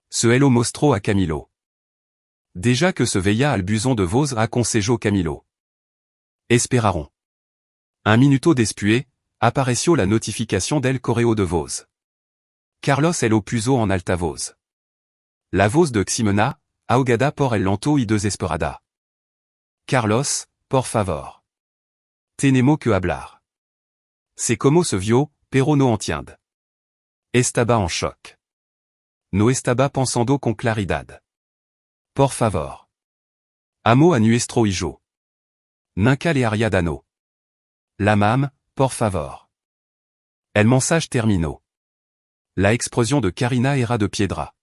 Se lo mostró a Camilo. Déjà que se veía al buzón de voz aconsejó Camilo. Esperaron. Un minuto después, apareció la notificación del correo de voz. Carlos lo puso en altavoz. La voz de Ximena, ahogada por el llanto y desesperada. Carlos, por favor. Tenemos que hablar. C'est como se vio, pero no entiende. Estaba en shock. No estaba pensando con claridad. Por favor. Amo a nuestro hijo. Nunca le haría daño. La mam, por favor. El mensage terminó. La explosión de Karina era de piedra.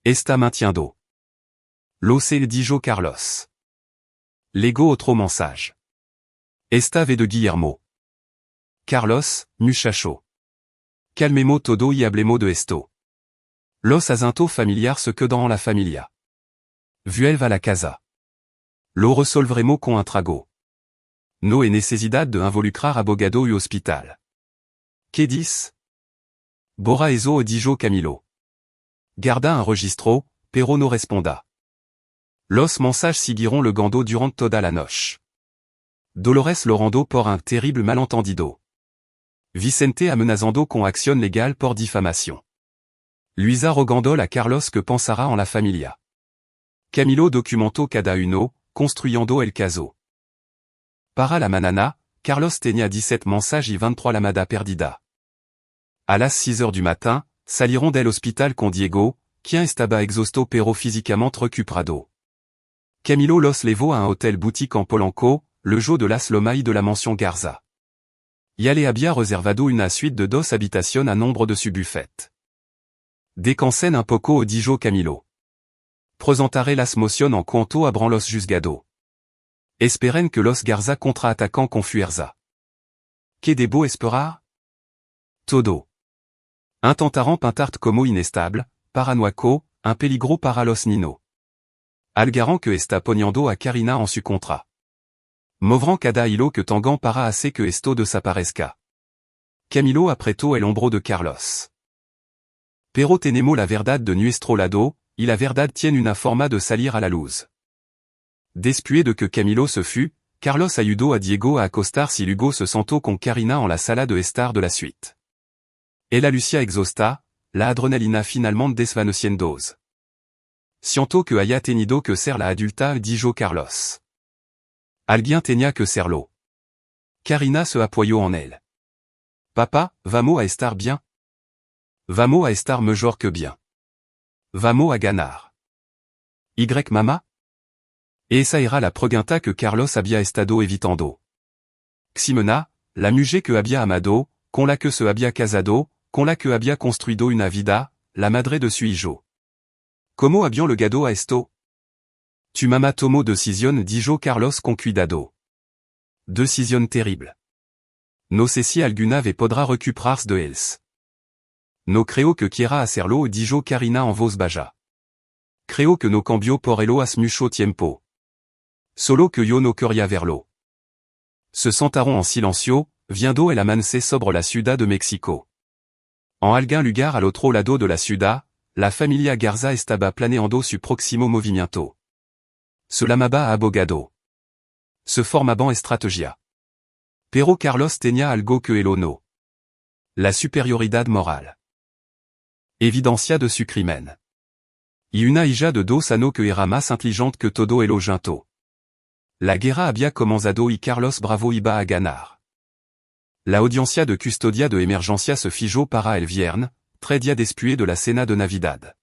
Está mintiendo. Lo se le dijo Carlos. Lego otro mensage. Esta ve de Guillermo. Carlos, muchacho. Calmemos todo y hablemos de esto. Los asuntos familiar se quedan en la familia. Vuelva a la casa. Lo resolveremos con un trago. No hay necesidad de involucrar abogado y hospital. ¿Qué dices? Bora eso dijo Camilo. Garda un registro, pero no responda. Los mensajes siguieron le gando durant toda la noche. Dolores lo rando por un terrible malentendido. Vicente amenazando con acción legal por difamación. Luisa rogando a Carlos que pensará en la familia. Camilo documentó cada uno, construyendo el caso. Para la manana, Carlos tenía 17 mensajes y 23 llamadas perdida. A las 6 heures du matin, salieron del hospital con Diego, quien estaba exhausto pero físicamente recuperado. Camilo los llevó a un hotel boutique en Polanco, le jour de las Lomas y de la mansión Garza. Y le había reservado una suite de 2 habitaciones a nombre de su buffet. Descansen un poco dijo Camilo. Presentaré las moción en cuanto abran los juzgado. Esperen que los Garza contraatacan con fuerza. ¿Qué debo esperar? Todo. Intentaron pintart como inestable, paranoico, un peligro para los Nino. Algaran que está poniendo a Karina en su contra. Movran cada hilo que tangan para hacer que esto desaparezca. Camilo apretó el hombro de Carlos. Pero tenemos la verdad de nuestro lado, y la verdad tiene una forma de salir a la luz. Después de que Camilo se fut, Carlos ayudó a Diego a acostarse y Hugo se sentó con Karina en la sala de estar de la suite. Ella Lucia exhausta, la adrenalina finalmente desvaneciéndose. Siento que haya tenido que ser la adulta dijo Carlos. Alguien tenía que serlo. Karina se apoyó en él. Papa, vamos a estar bien. Vamos a estar mejor que bien. Vamos a ganar. Y mamá? Esa era la pregunta que Carlos había estado evitando. Ximena, la mujer que había amado, con la que se había casado, con la que había construido una vida, la madre de su hijo. ¿Cómo habían llegado a esto? Tu mamá tomó decisión dijo Carlos con cuidado. Decisión terrible. No sé si alguna vez podrá recuperarse de ellos. No creo que quiera hacerlo dijo Karina en voz baja. Creo que no cambió por ello hace mucho tiempo. Solo que yo no quería verlo. Se sentaron en silencio, viendo el amanecer sobre la ciudad de México. En algún lugar al otro lado de la ciudad, la familia Garza estaba planeando su próximo movimiento. Solamaba abogado. Se formaban estrategia. Pero Carlos tenía algo que él no. La superioridad moral. Evidencia de su crimen. Y una hija de 2 años que era más inteligente que todo el ojento. La guerra había comenzado y Carlos Bravo iba a ganar. La audiencia de custodia de emergencia se fijó para el viernes, 3 días después de la cena de Navidad.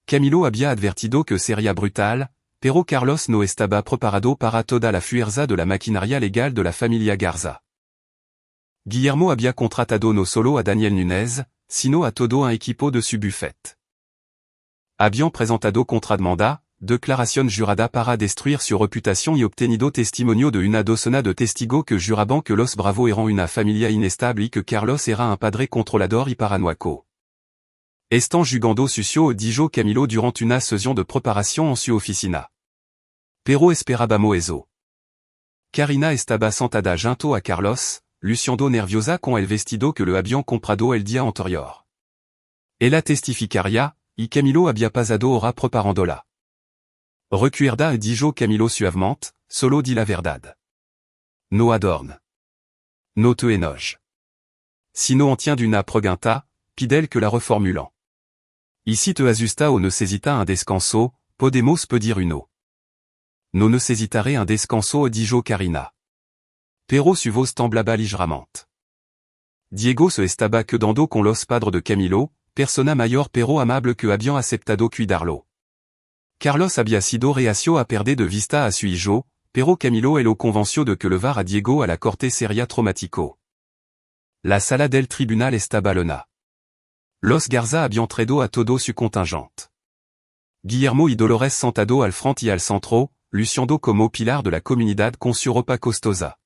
Camilo había advertido que sería brutal, pero Carlos no estaba preparado para toda la fuerza de la maquinaria legal de la familia Garza. Guillermo había contratado no solo a Daniel Núñez, sino a todo un equipo de su buffet. Habían presentado contra demanda, declaración jurada para destruir su reputación y obtenido testimonio de una docena de testigos que juraban que los Bravo eran una familia inestable y que Carlos era un padre controlador y paranoico. Están jugando sucio dijo Camilo durant una sesión de preparación en su oficina. Pero esperábamos eso. Karina estaba sentada junto a Carlos, luciendo nerviosa con el vestido que le habían comprado el día anterior. Ella testificaría, y Camilo había pasado hora preparándola. Recuerda dijo Camilo suavement, solo di la verdad. No adorne. No te enoje. Sino en tient d'una pregunta, pidel que la reformulant. Y si te asusta o necesita un descanso, podemos pedir uno. No necesitaré un descanso dijo Karina. Pero su voz temblaba ligeramente. Diego se estaba quedando con los padres de Camilo, persona mayor pero amable que habían aceptado cuidarlo. Carlos había sido reacio a perder de vista a su hijo, pero Camilo lo convenció de que levar a Diego a la corte sería traumático. La sala del tribunal estaba llena. Los Garza habían traído a todo su contingente. Guillermo y Dolores sentado al frente y al centro, luciendo como pilar de la comunidad con su ropa costosa.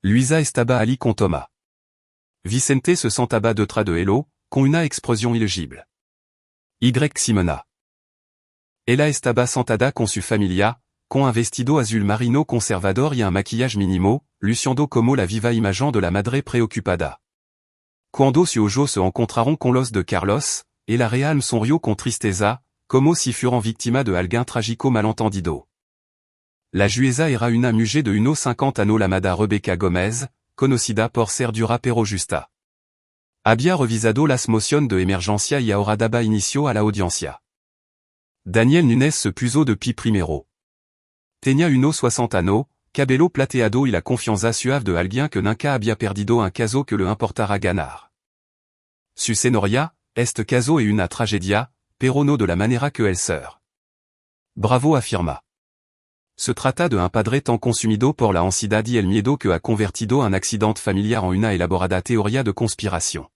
Luisa estaba allí con Thomas. Vicente se sentaba detrás de Elo, con una expresión ilegible. Y. Simona. Ella estaba sentada con su familia, con un vestido azul marino conservador y un maquillage minimo, luciendo como la viva imagen de la madre preocupada. Cuando su ojos se encontraron con los de Carlos, ella realme sonrió con tristeza, como si fueran víctima de algún trágico malentendido. La jueza era una mujer de unos 50 años llamada Rebecca Gómez, conocida por ser dura pero justa. Había revisado las mociones de emergencia y ahora daba inicio a la audiencia. Daniel Núñez se puso de pie primero. Tenía unos 60 años, cabello plateado y la confianza suave de alguien que nunca había perdido un caso que le importara ganar. Su señoría, este caso es una tragedia, pero no de la manera que él sert. Bravo afirma. Se trata de un padre tan consumido por la ansiedad y el miedo que ha convertido un accidente familiar en una elaborada teoría de conspiración.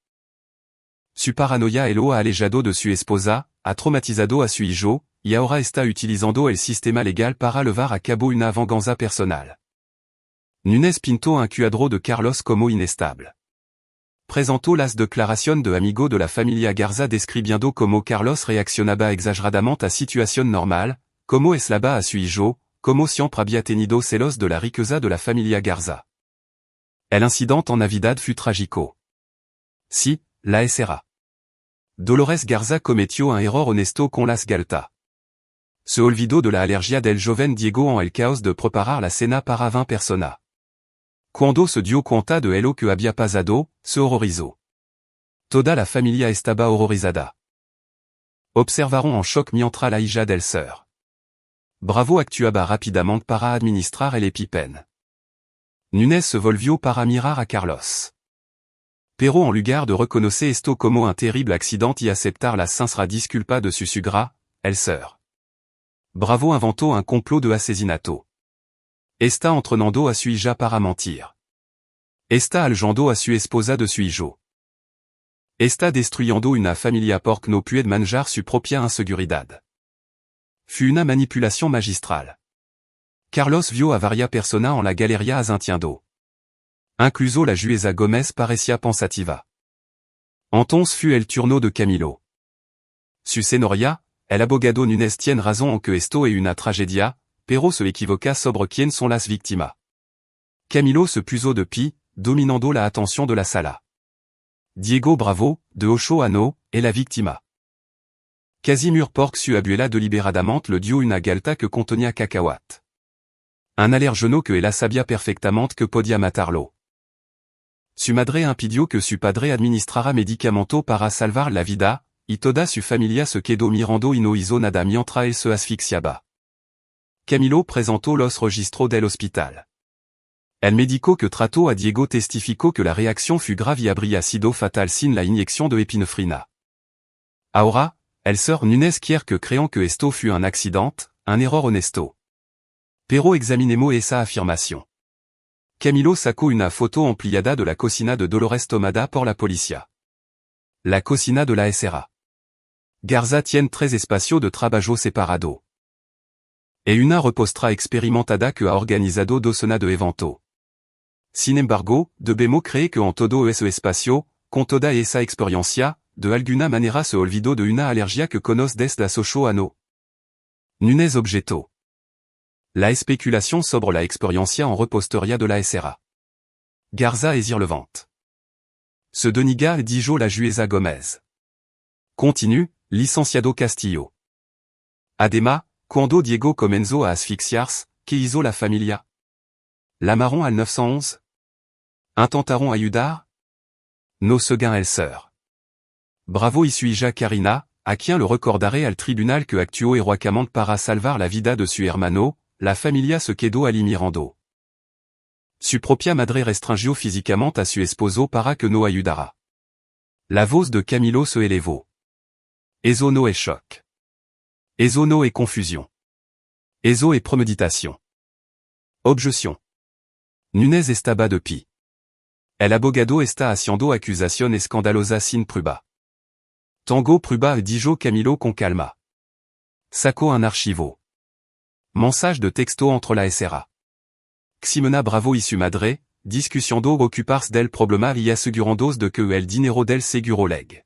Su paranoia lo ha alejado de su esposa, ha traumatizado a su hijo, y ahora está utilizando el sistema legal para llevar a cabo una venganza personal. Núñez pintó un cuadro de Carlos como inestable. Presentó las declaraciones de amigo de la familia Garza describiendo cómo Carlos reaccionaba exageradamente a situación normal, cómo eslaba a su hijo, cómo siempre había tenido celos de la riqueza de la familia Garza. El incidente en Navidad fut trágico. Sí, la era. Dolores Garza cometió un error honesto con las galtas. Se olvidó de la alergia del joven Diego en el caos de preparar la cena para 20 personas. Cuando se dio cuenta de lo que había pasado, se horrorizó. Toda la familia estaba horrorizada. Observaron en shock mientras la hija del sœur. Bravo actuaba rápidamente para administrar el EpiPen. Núñez se volvió para mirar a Carlos. Pero en lugar de reconocer esto como un terrible accidente y aceptar la sincera disculpa de su suegra, el sœur. Bravo inventó un complot de asesinato. Está entrenando a su hija para mentir. Está aljando a su esposa de su hijo. Está destruyendo una familia porque no puede manjar su propia inseguridad. Fut una manipulación magistral. Carlos vio a varias personas en la galería asintiendo. Incluso la jueza Gómez parecía pensativa. Entonces fut el turno de Camilo. Su señoría, el abogado Núñez tiene razón en que esto es una tragedia, pero se equivoca sobre quién son las víctimas. Camilo se puso de pie, dominando la atención de la sala. Diego Bravo, de Ocho a No, est la víctima. Casimir Porc su abuela deliberadamente le dio una galta que contenía cacahuate. Un allergeno que ella sabía perfectamente que podía matarlo. Su madre impidió que su padre administrara medicamento para salvar la vida, y toda su familia se quedó mirando y no hizo nada mientras él se asfixiaba. Camilo presentó los registros del hospital. El médico que trató a Diego testificó que la réaction fut grave y habría sido fatal sin la inyección de epinefrina. Ahora, el Sr. Núñez quiere que crean que esto fut un accident, un error honesto. Pero examinemos esa afirmación. Camilo sacó una foto ampliada de la cocina de Dolores tomada por la policía. La cocina de la SRA. Garza tiene 3 espacios de trabajo separado. E una repostra experimentada que ha organizado docena de evento. Sin embargo, debemos creer que en todo ese espacio, con toda esa experiencia, de alguna manera se olvidó de una alergia que conoce desde hace 8 años. Núñez objetó. La spéculation sobre la experiencia en repostería de la SRA. Garza es irrelevante. Se deniga dijo la jueza Gómez. Continue, licenciado Castillo. Además, cuando Diego comenzó a asfixiarse, ¿qué hizo la familia? Llamaron al 911? Intentaron ayudar? No seguin el sœur. Bravo y su hija Karina, a quien le recordaré al tribunal que actuó heroicamente para salvar la vida de su hermano, la familia se quedó allí mirando. Su propia madre restringió físicamente a su esposo para que no ayudara. La voz de Camilo se elevó. Eso no es choc. Eso no es confusion. Eso es premeditation. Objeción. Núñez estaba de pie. El abogado está haciendo acusación escandalosa sin prueba. Tango prueba dijo Camilo con calma. Sacó un archivo. Mensage de texto entre la SRA. Ximena Bravo y su madre, discutiendo ocuparse del problema y asegurándose de que el dinero del seguro leg.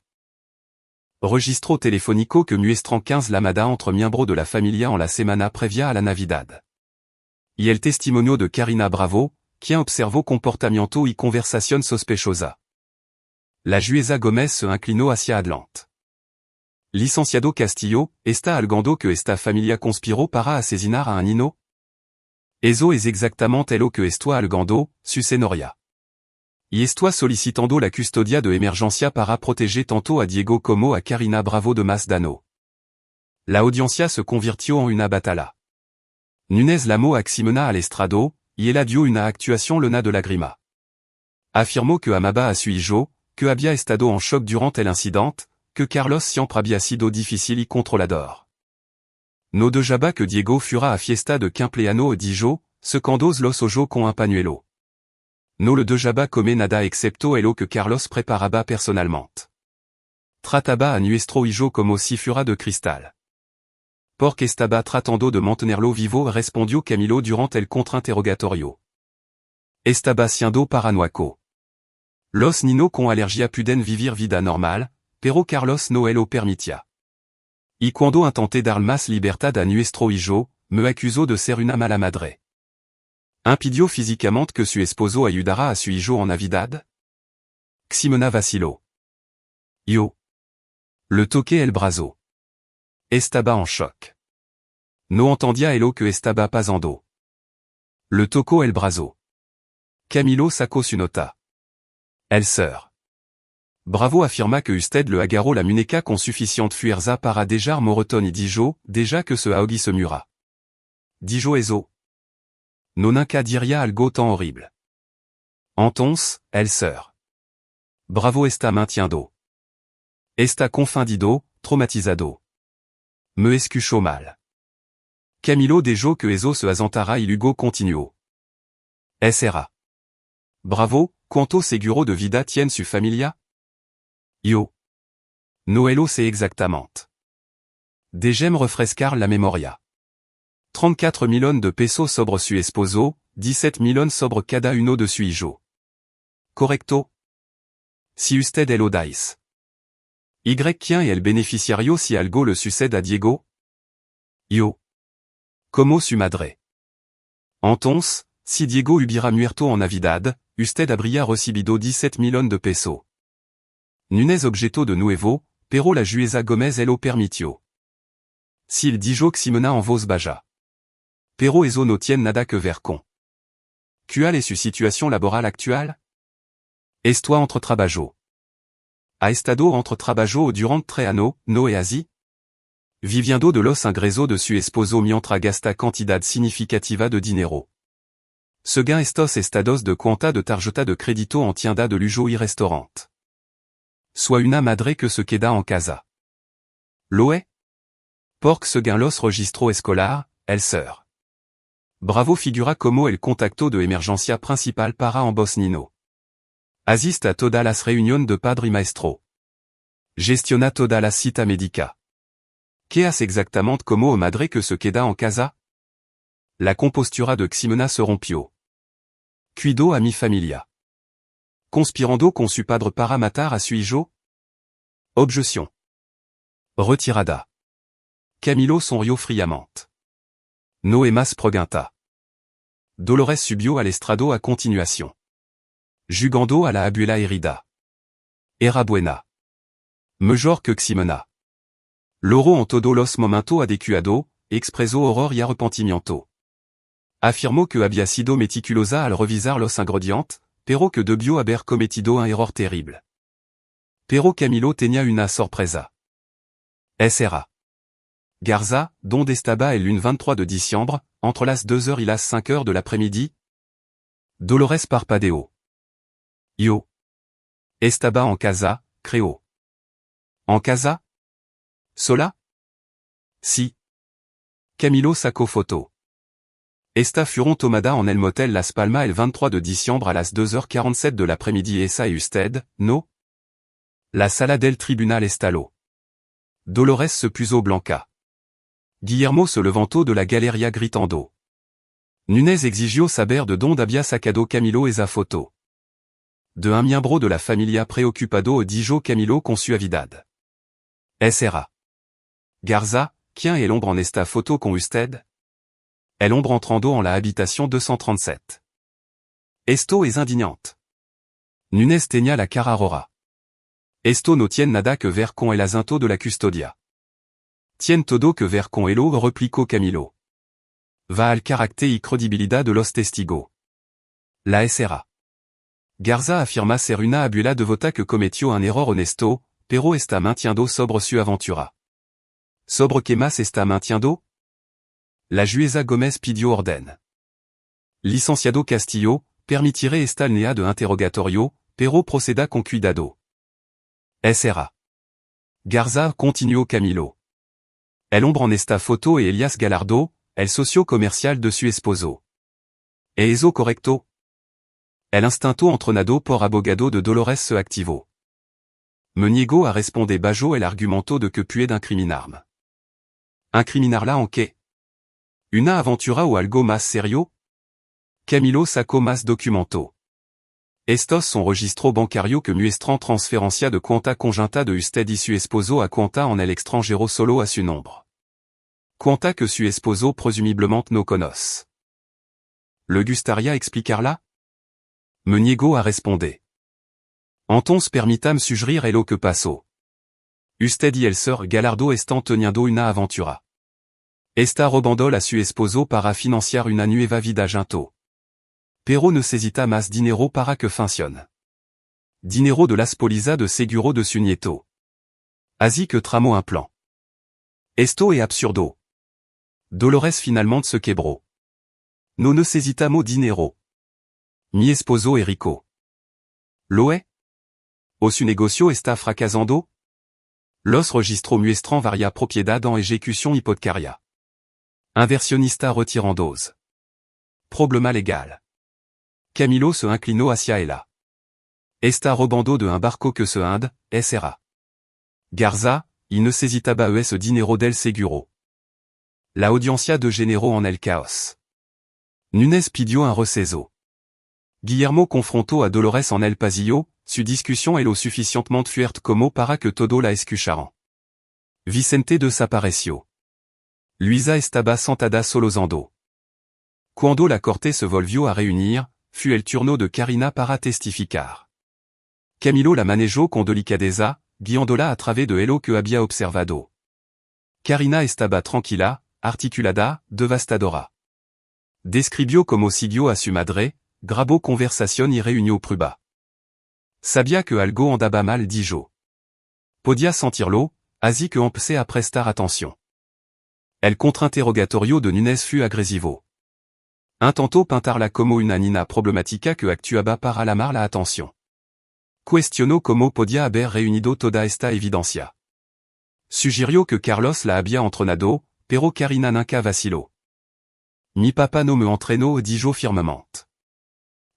Registro telefónico que muestran 15 llamadas entre miembros de la familia en la semana previa a la Navidad. Y el testimonio de Karina Bravo, quien observó comportamiento y conversación sospechosa. La jueza Gómez se inclinó hacia adelante. Licenciado Castillo, está alegando que esta familia conspiró para asesinar a un niño? Eso es exactamente lo que estoy alegando, su señoría. Y estoy solicitando la custodia de emergencia para proteger tanto a Diego como a Karina Bravo de más daño. La audiencia se convirtió en una batalla. Núñez llamó a Ximena al estrado, y ella dio una actuación llena de lágrimas. Afirmó que amaba a su hijo, que había estado en shock durante el incidente, que Carlos siempre había sido difícil y controlador. No dejaba que Diego fuera a fiesta de cumpleaños dijo, secando los ojos con un pañuelo. No le dejaba comer nada excepto el que Carlos preparaba personalmente. Trataba a nuestro hijo como si fuera de cristal. Porque estaba tratando de mantenerlo vivo, respondió Camilo durante el contrainterrogatorio. Estaba siendo paranoico. Los niños con alergia pueden vivir vida normal, pero Carlos no lo permitía. Y cuando intenté dar más libertad a nuestro hijo, me acusó de ser una mala madre. Impidió físicamente que su esposo ayudara a su hijo en Navidad? Ximena vaciló. Yo. Le toqué el brazo. Estaba en shock. No entendía lo que estaba pasando. Le tocó el brazo. Camilo sacó su nota. El sœur. Bravo afirma que usted le agarró la muñeca con suficiente fuerza para dejar moretón y dijo, deja que se ahogue se mura. Dijo eso. No nunca diría algo tan horrible. Entonces, el sœur. Bravo está mintiendo. Está confundido, traumatizado. Me escuchó mal. Camilo dijo que eso se asentara y luego continuó. SRA. Bravo, ¿cuánto seguro de vida tiene su familia? Yo. No lo sé exactamente. Déjeme refrescar la memoria. 34 millones de pesos sobre su esposo, 17 millones sobre cada uno de su hijo. Correcto? Si usted lo dice. ¿Quién es el beneficiario si algo le sucede a Diego? Yo. Como su madre. Entonces, si Diego hubiera muerto en Navidad, usted habría recibido 17 millones de pesos. Núñez objetó de nuevo, pero la jueza Gómez lo permitió. S'il dijo ximena en vos baja. Pero eso no tiene nada que ver con. Qual est su situation laborale actuelle? Estoy entre trabajo. Ha estado entre trabajo durante 3 años, no es así? Viviendo de los ingresos de su esposo mientras gasta cantidad significativa de dinero. Seguin estos estados de cuenta de tarjeta de crédito en tienda de lujo y restaurant. Soit una madre que se queda en casa. Lo es? Porque seguin los registros escolar, el sœur. Bravo figura como el contacto de emergencia principal para ambos niños. Asiste a todas las reuniones de padre y maestro. Gestiona toda la cita médica. ¿Qué hace exactamente como madre que se queda en casa? La compostura de Ximena se rompió. Cuido a mi familia. Conspirando con su padre para matar a su hijo? Objeción. Retirada. Camilo sonrió fríamente. No es más pregunta. Dolores subió al estrado a continuación. Jugando a la abuela herida. Era buena. Mejor que Ximena. Loro en todo los momentos adecuado, expresó horror y arrepentimiento. Afirmó que había sido meticulosa al revisar los ingredientes, pero que debió haber cometido un error terrible. Pero Camilo tenía una sorpresa. Era. Garza, donde estaba el 23 de diciembre, entre las 2h y las 5h de l'après-midi? Dolores parpadeó. Yo. Estaba en casa, creo. En casa? Sola? Si. Camilo sacó foto. Esta fueron tomada en el motel Las Palmas el 23 de diciembre a las 2h47 de l'après-midi esa y usted, no? La sala del tribunal estaló. Dolores se puso blanca. Guillermo se levantó de la galería gritando. Nunez exigió saber de dónde había sacado Camilo esa foto. De un miembro de la familia preocupado dijo Camilo con suavidad. Era. Garza, ¿quién es el hombre en esta foto con usted? El hombre entrando en la habitación 237. Esto es indignante. Nunez tenía la cara roja. Esto no tiene nada que ver con el asunto de la custodia. Tiene todo que ver con ello, replicó Camilo. Va al carácter y credibilidad de los testigos. La SRA. Garza afirma ser una abuela devota que cometió un error honesto, pero está mintiendo sobre su aventura. ¿Sobre qué más está mintiendo? La jueza Gómez pidió orden. Licenciado Castillo, permitiré esta línea de interrogatorio, pero proceda con cuidado. SRA. Garza continuó Camilo. El hombre en esta foto es Elias Galardo, el socio comercial de su esposo. ¿Es eso correcto? El instinto entrenado por abogado de Dolores se activó. Me niego a responder bajo el argumento de que puede incriminarme. ¿Incriminarla en qué? ¿Una aventura o algo más serio? Camilo sacó más documento. Estos son registros bancarios que muestran transferencia de cuenta conjunta de usted y su esposo a cuenta en el extranjero solo a su nombre. Cuenta que su esposo presumiblemente no conoce. ¿Le gustaría explicarla? Me niego a responder. Entonces permítame sugerir lo que pasó. Usted y el sœur Galardo están teniendo una aventura. Esta robando a su esposo para financiar una nueva vida junto. Pero necesita más dinero para que funcione. Dinero de las pólizas de seguro de su nieto. Así que tramó un plan. Esto es absurdo. Dolores finalmente se quebró. No necesitamos dinero. Mi esposo es rico. ¿Lo es? ¿O su negocio está fracasando? Los registros muestran varia propiedad en ejecución hipotecaria. Inversionista retirandos. Problema legal. Camilo se inclinó hacia ella. Está robando de un barco que se hunde, SRA. Garza, y necesitaba ese dinero del seguro. La audiencia degeneró en el caos. Nunez pidió un receso. Guillermo confrontó a Dolores en el pasillo, su discussion est lo suficientemente fuerte como para que todo la escucharan. Vicente desapareció. Luisa estaba sentada solozando. Cuando la corte se volvió a reunir, fut el turno de Karina para testificar. Camilo la manejó con delicadeza, guiándola a través de lo que había observado. Carina estaba tranquila, articulada, devastadora. Describio como siguió a su madre, grabo conversación y reunió prueba. Sabia que algo andaba mal dijo. Podia sentirlo, así que empecé a prestar atención. El contre-interrogatorio de Nunes fut agresivo. Intentó pintarla como una nina problemática que actuaba para llamar la atención. Cuestionó cómo podía haber reunido toda esta evidencia. Sugirió que Carlos la había entrenado, pero Carina nunca vaciló. Mi papá no me entrenó, dijo firmemente.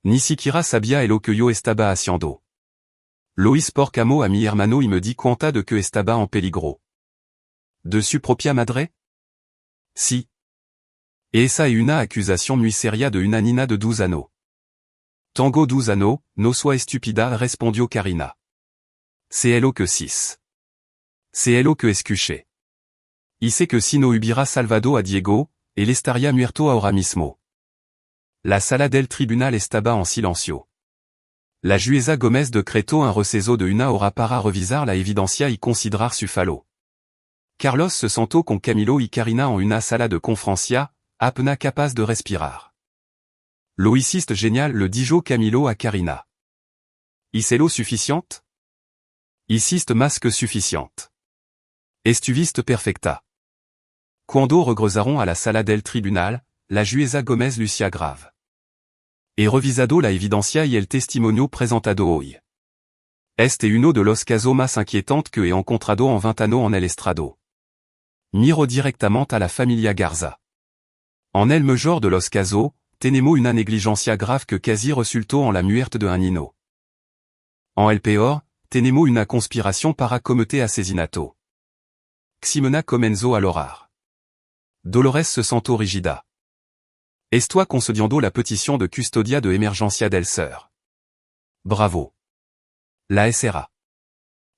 Ni siquiera sabía lo que yo estaba haciendo. Lois porcamo a mi hermano y me di cuenta de que estaba en peligro. ¿De su propia madre? Sí. Esa es una acusación muy seria de una nina de 12 años. Tengo 12 años, no soy estúpida, respondió Carina. C'est lo que 6. C'est lo que escuché. Y sé que si no hubiera salvado a Diego, él estaría muerto ahora mismo. La sala del tribunal estaba en silencio. La jueza Gómez decretó un receso de una hora para revisar la evidencia y considerar su fallo. Carlos se sentó con Camilo y Carina en una sala de conferencia, apenas capaz de respirar. Lo hiciste genial, le dijo Camilo a Carina. ¿Hice lo suficiente? Hiciste más que suficiente. Estuviste perfecta. Cuando regresaron a la sala del tribunal, la jueza Gómez Lucia grave. He revisado la evidencia y el testimonio presentado hoy. Este uno de los casos más inquietantes que he encontrado en 20 años en el estrado. Miro directamente a la familia Garza. En el mejor de los casos, tenemos una negligencia grave que casi resultó en la muerte de un niño. En el peor, tenemos una conspiración para cometer asesinato. Ximena comenzó a llorar. Dolores se sentó rígida. Estaba concediendo la petición de custodia de emergencia del SER. Bravo. La SRA.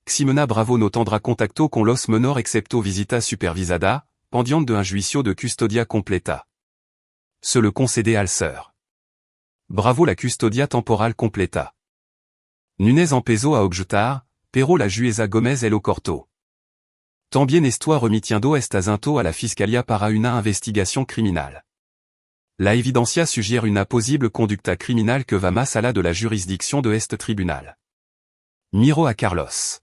Ximena Bravo no tendrá contacto con los menores excepto visita supervisada, pendiente de un juicio de custodia completa. Se le concede al SER. Bravo la custodia temporal completa. Nunes empezó a objetar, pero la jueza Gómez lo cortó. También está remitiendo este asunto a la fiscalía para una investigación criminal. La evidencia sugiere una posible conducta criminal que va más allá de la jurisdicción de este tribunal. Miro a Carlos.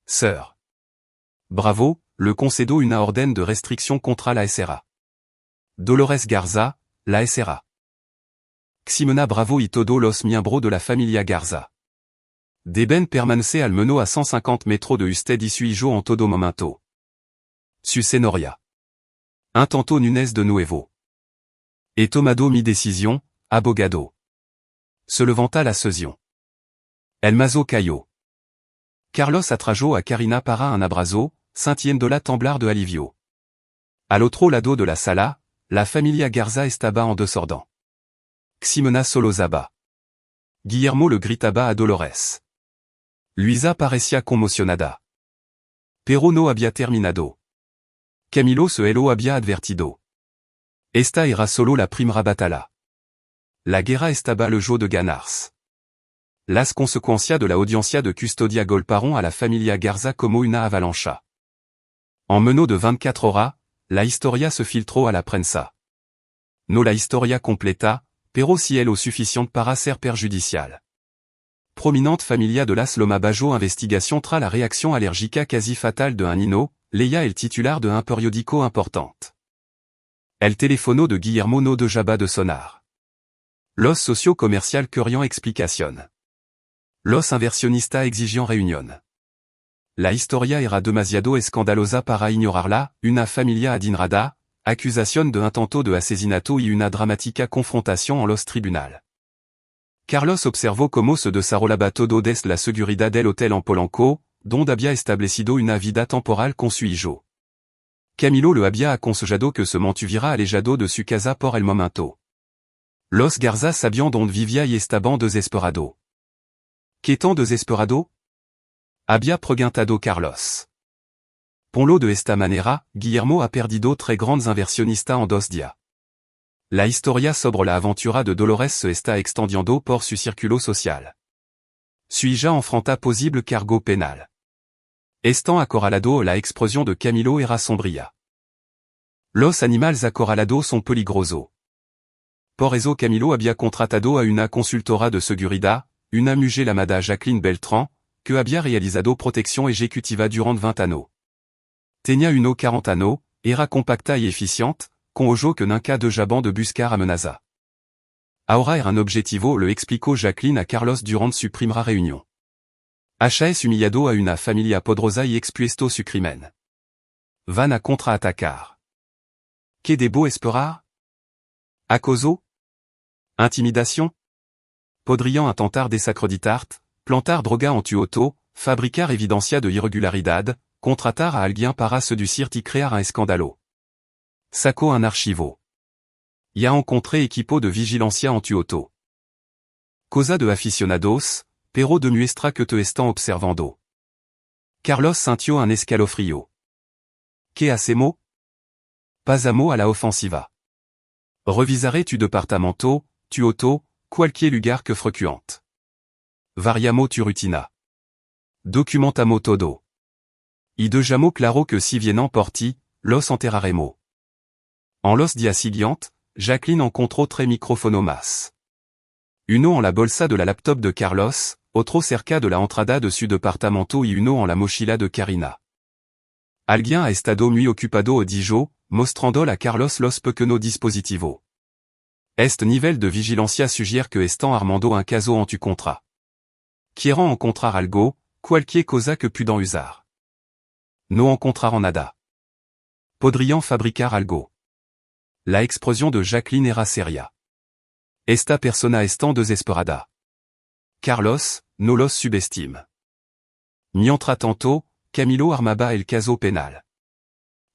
Sir. Bravo, le concedo una orden de restricción contra la SRA. Dolores Garza, la SRA. Ximena Bravo y todos los miembros de la familia Garza. Deben permanecer al menos a 150 metros de usted y su hijo en todo momento. Su señoría. Intentó Nunes de nuevo. He tomado mi decisión, abogado. Se levanta la sesión. El mazo cayó. Carlos atrajo a Carina para un abrazo, sintiéndola temblar de alivio. Al otro lado de la sala, la familia Garza estaba en desorden. Ximena solozaba. Guillermo le gritaba a Dolores. Luisa parecía conmocionada. Pero no había terminado. Camilo se lo había advertido. Esta era solo la primera batalla. La guerra estaba le jeu de ganarse. Las consecuencias de la audiencia de custodia golpearon a la familia Garza como una avalancha. En menos de 24 horas, la historia se filtró a la prensa. No la historia completa, pero si es lo suficiente para ser perjudicial. Prominente familia de las Loma Bajo investigación tras la reacción alérgica quasi fatale de un niño, leía el titular de un periódico importante. El teléfono de Guillermo no dejaba de sonar. Los socio-comercial querían explicación. Los inversionistas exigían reunión. La historia era demasiado escandalosa para ignorarla, una familia adinerada, acusación de intento de asesinato y una dramática confrontación en los tribunal. Carlos observó cómo se desarrollaba todo desde la seguridad del hotel en Polanco, donde había establecido una vida temporal con su hijo. Camilo le había aconsejado que se mantuviera alejado de su casa por el momento. Los Garza sabían dónde vivía y estaban desesperados. ¿Qué tan desesperado? Había preguntado Carlos. Ponlo de esta manera, Guillermo ha perdido 3 grandes inversionistas en 2 días. La historia sobre la aventura de Dolores se está extendiendo por su círculo social. Su hija enfrenta posible cargo penal. Están acorralado la expresión de Camilo era sombría. Los animales acorralados son peligrosos. Por eso Camilo había contratado a una consultora de seguridad, una mujer llamada Jacqueline Beltrán, que había realizado protección ejecutiva durante 20 años. Tenía unos 40 años, era compacta y eficiente, con ojo que nunca de jaban de buscar amenaza. Ahora era un objetivo, le explicó Jacqueline a Carlos durante su primera reunión. Es humillado a una familia poderosa y expuesto su crimen. Van a contraatacar. ¿Qué debo esperar? Acoso? Intimidation? Podrían intentar desacreditarte, plantar droga en tu auto, fabricar evidencia de irregularidad, contratar a alguien para seducirte y crear un escándalo. Sacó un archivo. Y a encontré equipo de vigilancia en tu auto. Cosa de aficionados, pero de muestra que te están observando. Carlos sintió un escalofrío. ¿Qué hacemos? Pasamos a la ofensiva. Revisaré tu departamento, tu auto, cualquier lugar que frecuente. Variamos tu rutina. Documentamos todo. Y dejamos claro que si vienen por ti, los enterraremos. En los días siguientes, Jacqueline encontró 3 micrófonos más. Uno en la bolsa de la laptop de Carlos, otro cerca de la entrada de su departamento y uno en la mochila de Karina. Alguien ha estado muy ocupado o dijo, mostrando a Carlos los pequeños dispositivos. Este nivel de vigilancia sugiere que están armando un caso en tu contra. Quieren encontrar algo, cualquier cosa que puedan usar. No encontraron nada. Podrían fabricar algo. La expresión de Jacqueline era seria. Esta persona está desesperada. Carlos, no los subestime. Mientras tanto, Camilo armaba el caso penal.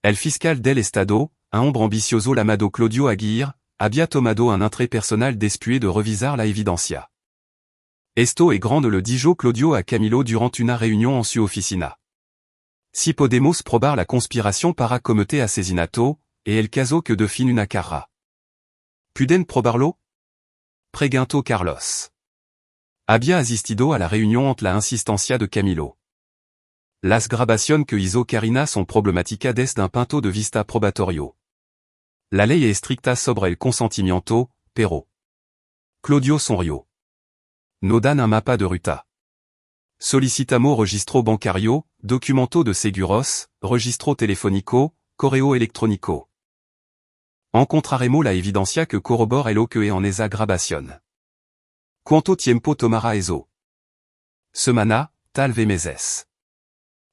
El fiscal del estado, un hombre ambicioso llamado Claudio Aguirre, había tomado un entrée personal después de revisar la evidencia. Esto es grande, le dijo Claudio a Camilo durante una reunión en su oficina. Si podemos probar la conspiración para cometer asesinato, et el caso que define una carrera. ¿Pueden probarlo? Preguntó Carlos. Había asistido a la reunión ante la insistencia de Camilo. Las grabaciones que hizo Karina son problemáticas desde un punto de vista probatorio. La ley es estricta sobre el consentimiento, pero. Claudio sonrió. No dan un mapa de ruta. Solicitamos registro bancario, documento de seguros, registro telefónico, correo electrónico. Encontraremos la evidencia que corrobora lo que en esa grabación. ¿Cuánto tiempo tomará eso? Semana, tal vez meses.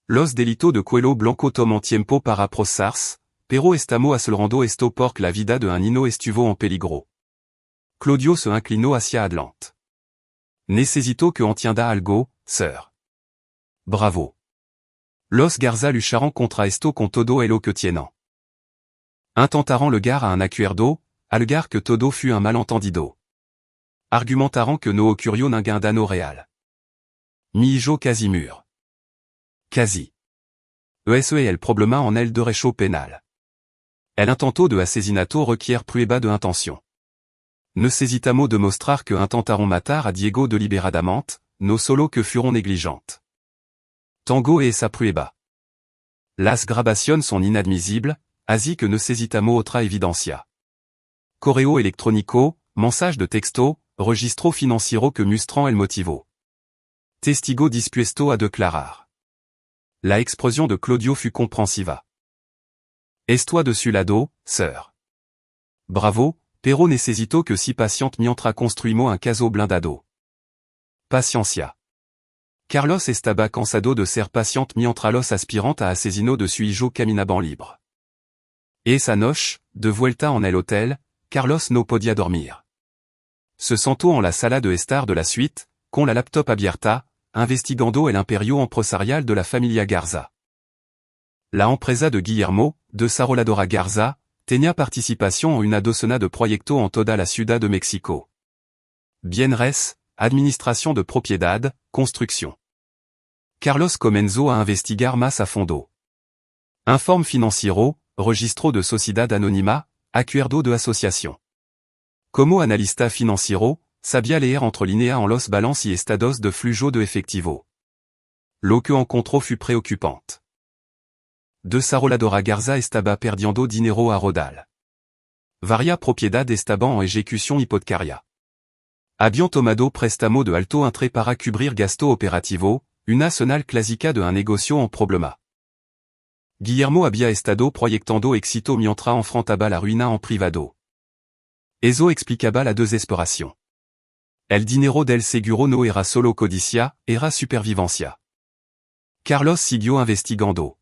Los delitos de cuello blanco toman tiempo para procesarse, pero estamos acelerando esto porque la vida de un niño estuvo en peligro. Claudio se inclinó hacia adelante. Necesito que entienda algo, sir. Bravo. Los Garza lucharán contra esto con todo lo que tienen. Intentaron llegar a un acuerdo, al lugar que todo fut un malentendido. Argumentaron que no ocurrió ningún daño real. Mijo Casimur. Casi. Ese es el problema en el derecho penal. El intento de asesinato requiere prueba de intención. Necesitamos demostrar que intentaron matar a Diego deliberadamente, no solo que fueron negligentes. Tango es esa prueba. Las grabaciones son inadmisibles, así que necesitamos otra evidencia. Correo electrónico, mensaje de texto, registro financiero que muestran el motivo. Testigo dispuesto a declarar. La expresión de Claudio fut comprensiva. Estoy de su lado, sir. Bravo, pero necesito que si paciente mientras construimos un caso blindado. Paciencia. Carlos estaba cansado de ser paciente mientras los aspirantes a asesino de su hijo caminaban libre. Esa noche, de vuelta en el hotel, Carlos no podía dormir. Se sentó en la sala de estar de la suite, con la laptop abierta, investigando el imperio empresarial de la familia Garza. La empresa de Guillermo, desarrolladora Garza, tenía participación en una docena de proyectos en toda la Ciudad de México. Bienes, administración de propiedad, construcción. Carlos comenzó a investigar más a fondo. Informe financiero, registro de sociedad anónima, acuerdo de asociación. Como analista financiero, sabía leer entre líneas en los balances y estados de flujo de efectivo. Lo que encontró fut préoccupante. Desaroladora Garza estaba perdiendo dinero a rodal. Varia propiedad estaban en ejecución hipotecaria. Habían tomado préstamo de alto interés para cubrir gasto operativo, una sonal clásica de un negocio en problema. Guillermo había estado proyectando éxito mientras enfrentaba la ruina en privado. Eso explicaba la desesperación. El dinero del seguro no era solo codicia, era supervivencia. Carlos siguió investigando.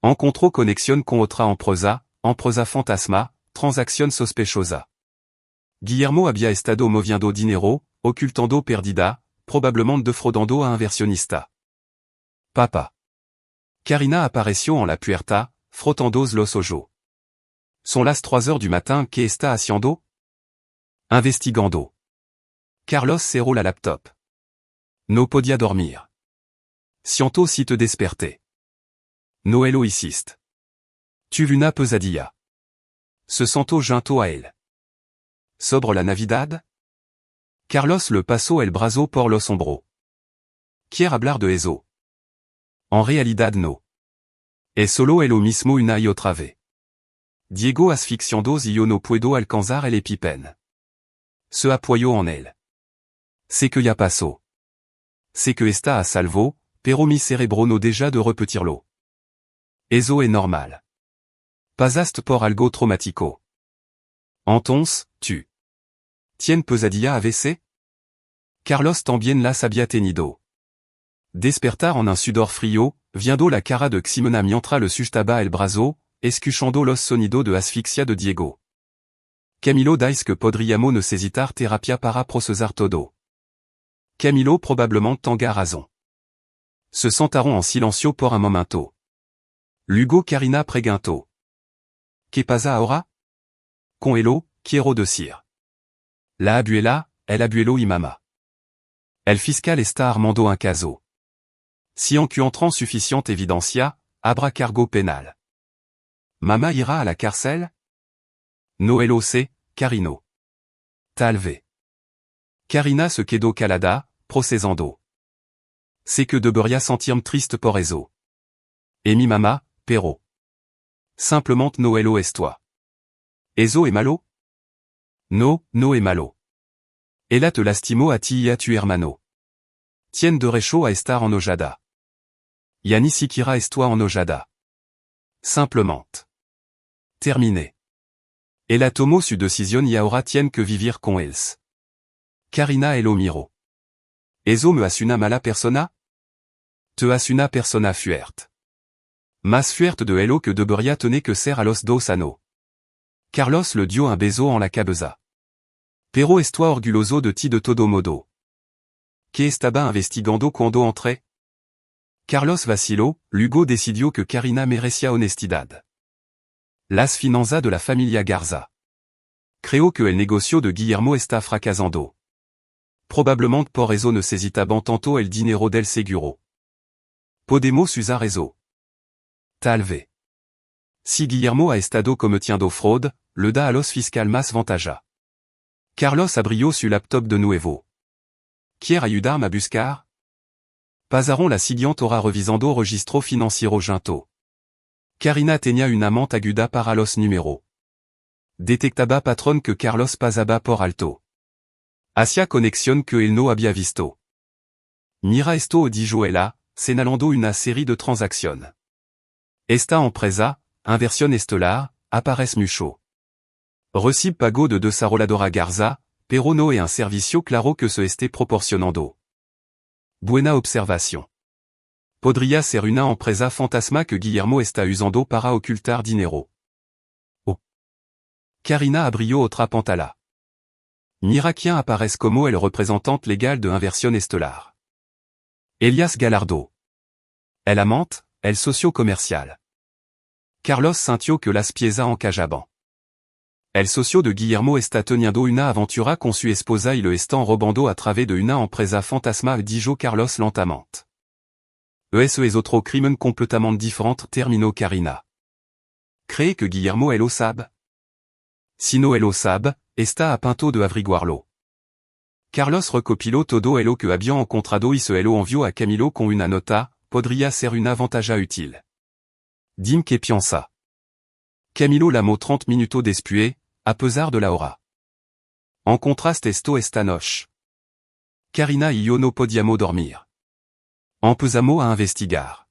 Encontró conexión con otra empresa fantasma, transacción sospechosa. Guillermo había estado moviendo dinero, ocultando pérdida, probablemente defraudando a inversionista. Papa. Karina apareció en la puerta, frotando los ojos. Son las 3 heures du matin, ¿qué está haciendo? Investigando. Carlos cerró la laptop. No podía dormir. Siento si te desperté. No lo hiciste. Tuve una pesadilla. Se sentó junto a él. Sobre la Navidad? Carlos le pasó el brazo por los hombros. ¿Quiere hablar de eso? En realidad no. Es solo lo mismo una y otra vez. Diego asfixiando y yo no puedo alcanzar el EpiPen. Se apoyó en él. Sé que ya pasó. Sé que está a salvo, pero mi cerebro no deja de repetirlo. Eso es normal. Pasaste por algo traumático. Entonces, tu. ¿Tien pesadilla AVC? Carlos también las había tenido. Despertar en un sudor frío, viendo la cara de Ximena mientras le sustaba el brazo, escuchando los sonidos de asfixia de Diego. Camilo dice que podríamos necesitar terapia para procesar todo. Camilo probablemente tenga razón. Se sentaron en silencio por un momento. Luego Karina preguntó. ¿Qué pasa ahora? Con elo, quiero decir. La abuela, el abuelo y mamá. El fiscal está armando un caso. Si encuentran suficiente evidencia, habrá cargo penal. Mamá ira a la cárcel? No lo sé, Carino. Tal vez. Karina se quedó calada, procesando. Sé que debería sentirme triste por eso. Et mi mamá, pero. Simplement no lo es toi. Eso es malo? No, no es malo. Ella te lastimó a ti y a tu hermano. Tien derecho a estar enojada. Ya ni siquiera estoy enojada. Simplement. Terminé. Ella tomó su decisión y ahora tien que vivir con ellos. Karina lo miró. Eso me hace una mala persona? Te hace una persona fuerte. Más fuerte de lo que debería tener que ser a los 2 años. Carlos le dio un beso en la cabeza. Pero estoy orgulloso de ti de todo modo. ¿Qué estaba investigando cuando entré? Carlos vaciló, luego decidió que Karina merecía honestidad. Las finanzas de la familia Garza. Creo que el negocio de Guillermo está fracasando. Probablemente por eso necesitaban tanto el dinero del seguro. Podemos usar eso. Tal vez. Si Guillermo ha estado cometiendo fraude, le da a los fiscal más ventaja. Carlos abrió su laptop de nuevo. ¿Quiere ayudarme a buscar? Pasaron la siguiente hora revisando registro financiero junto. Karina tenía una mente aguda para los números. Detectaba patrón que Carlos pasaba por alto. Hacía conexión que él no había visto. Mira esto dijo ella, señalando una serie de transacciones. Esta empresa, inversión estelar, aparece mucho. Recibe pago de desaroladora Garza, pero no es un servicio claro que se esté proporcionando. Buena observación. Podría ser una empresa fantasma que Guillermo está usando para ocultar dinero. Oh. Karina abrió otra pantalla. Mira quién aparece como el representante legal de Inversión Estelar. Elias Galardo. El amante, el socio comercial. Carlos sintió que las piezas encajaban. El socio de Guillermo está teniendo una aventura con su esposa y le están robando a través de una empresa fantasma dijo Carlos lentamente. Eso es otro crimen completamente diferente terminó Karina. ¿Cree que Guillermo lo sabe? Si no lo sabe, está a punto de averiguarlo. Carlos recopiló todo lo que habían encontrado y se lo envió a Camilo con una nota, podría ser una ventaja útil. Dim que piensa. Camilo llamó 30 minutos después, a pesar de la hora. En contraste esto esta noche. Karina y yo no podíamos dormir. Empezamos a investigar.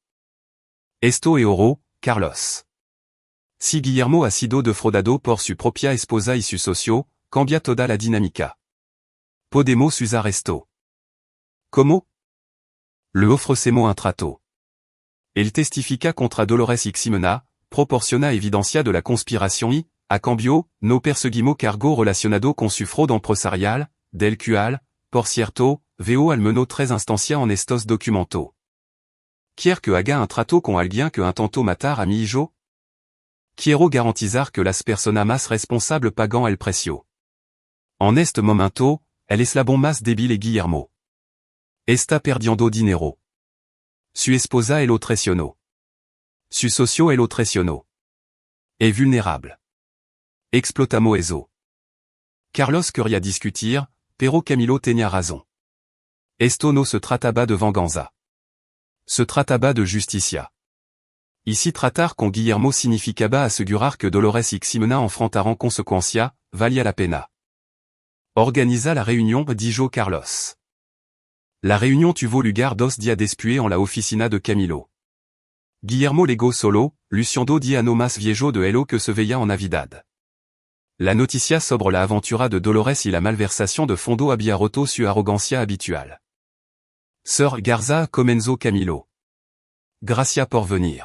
Esto es oro, Carlos. Si Guillermo ha sido defraudado por su propia esposa y su socio, cambia toda la dinámica. Podemos usar esto. ¿Cómo? Le ofrecemos un trato. Él testifica contra Dolores y Ximena, proporciona evidencia de la conspiración y, a cambio, no perseguimos cargo relacionado con su fraude empresarial, del cual, por cierto, veo al menos 3 instancias en estos documentos. ¿Quiere que haga un trato con alguien que intentó matar a mi hijo? Quiero garantizar que las personas más responsables pagan el precio. En este momento, el eslabón más débil es Guillermo. Está perdiendo dinero. Su esposa lo traicionó. Su socio lo traicionó. Es vulnerable. Explotamos eso. Carlos quería discutir, pero Camilo tenía razón. Esto no se trataba de venganza. Se trataba de justicia. Ici tratar con Guillermo significaba asegurar que Dolores y Ximena enfrentaran consecuencia, valía la pena. Organiza la réunion, dijo Carlos. La réunion tuvo lugar 2 días después en la oficina de Camilo. Guillermo legó solo, luciendo di a no más viejo de Elo que se veía en Navidad. La noticia sobre la aventura de Dolores y la malversación de fondo había roto su arrogancia habitual. Sir Garza comenzó Camilo. Gracias por venir.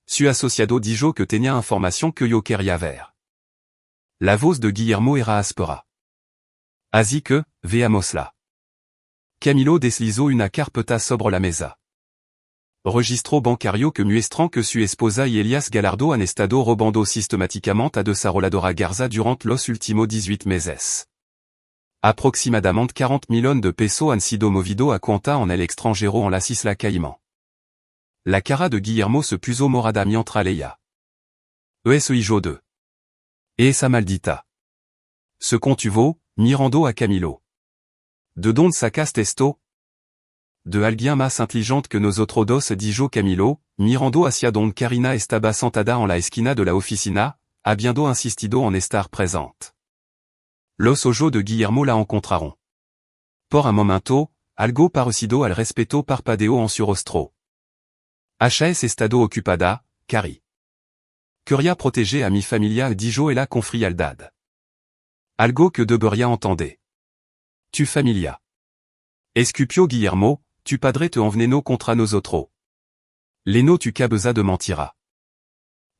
Su asociado dijo que tenía información que yo quería ver. La voz de Guillermo era áspera. Así que, veámosla. Camilo deslizó una carpeta sobre la mesa. Registro bancario que muestran que su esposa y Elias Galardo han estado robando sistemáticamente a desarrolladora Garza durante los últimos 18 meses. Aproximadamente 40 millones de pesos han sido movidos a cuenta en el extranjero en las Islas Caimán. La cara de Guillermo se puso morada mientras leía. Es hijo de. Esa maldita. Se contuvo, mirando a Camilo. ¿De dónde sacaste esto? De alguien más inteligente que nosotros dos, dijo Camilo, mirando hacia donde Karina estaba sentada en la esquina de la oficina, habiendo insistido en estar presente. Los ojos de Guillermo la encontraron. Por un momento, algo parecido al respeto parpadeó en su rostro. Has estado ocupada, Cari. Quería proteger a mi familia, dijo ella con frialdad. Algo que debería entender. Tu familia. Escupió Guillermo, tu padre te envenenó contra nosotros. Leno tu cabeza de mentira.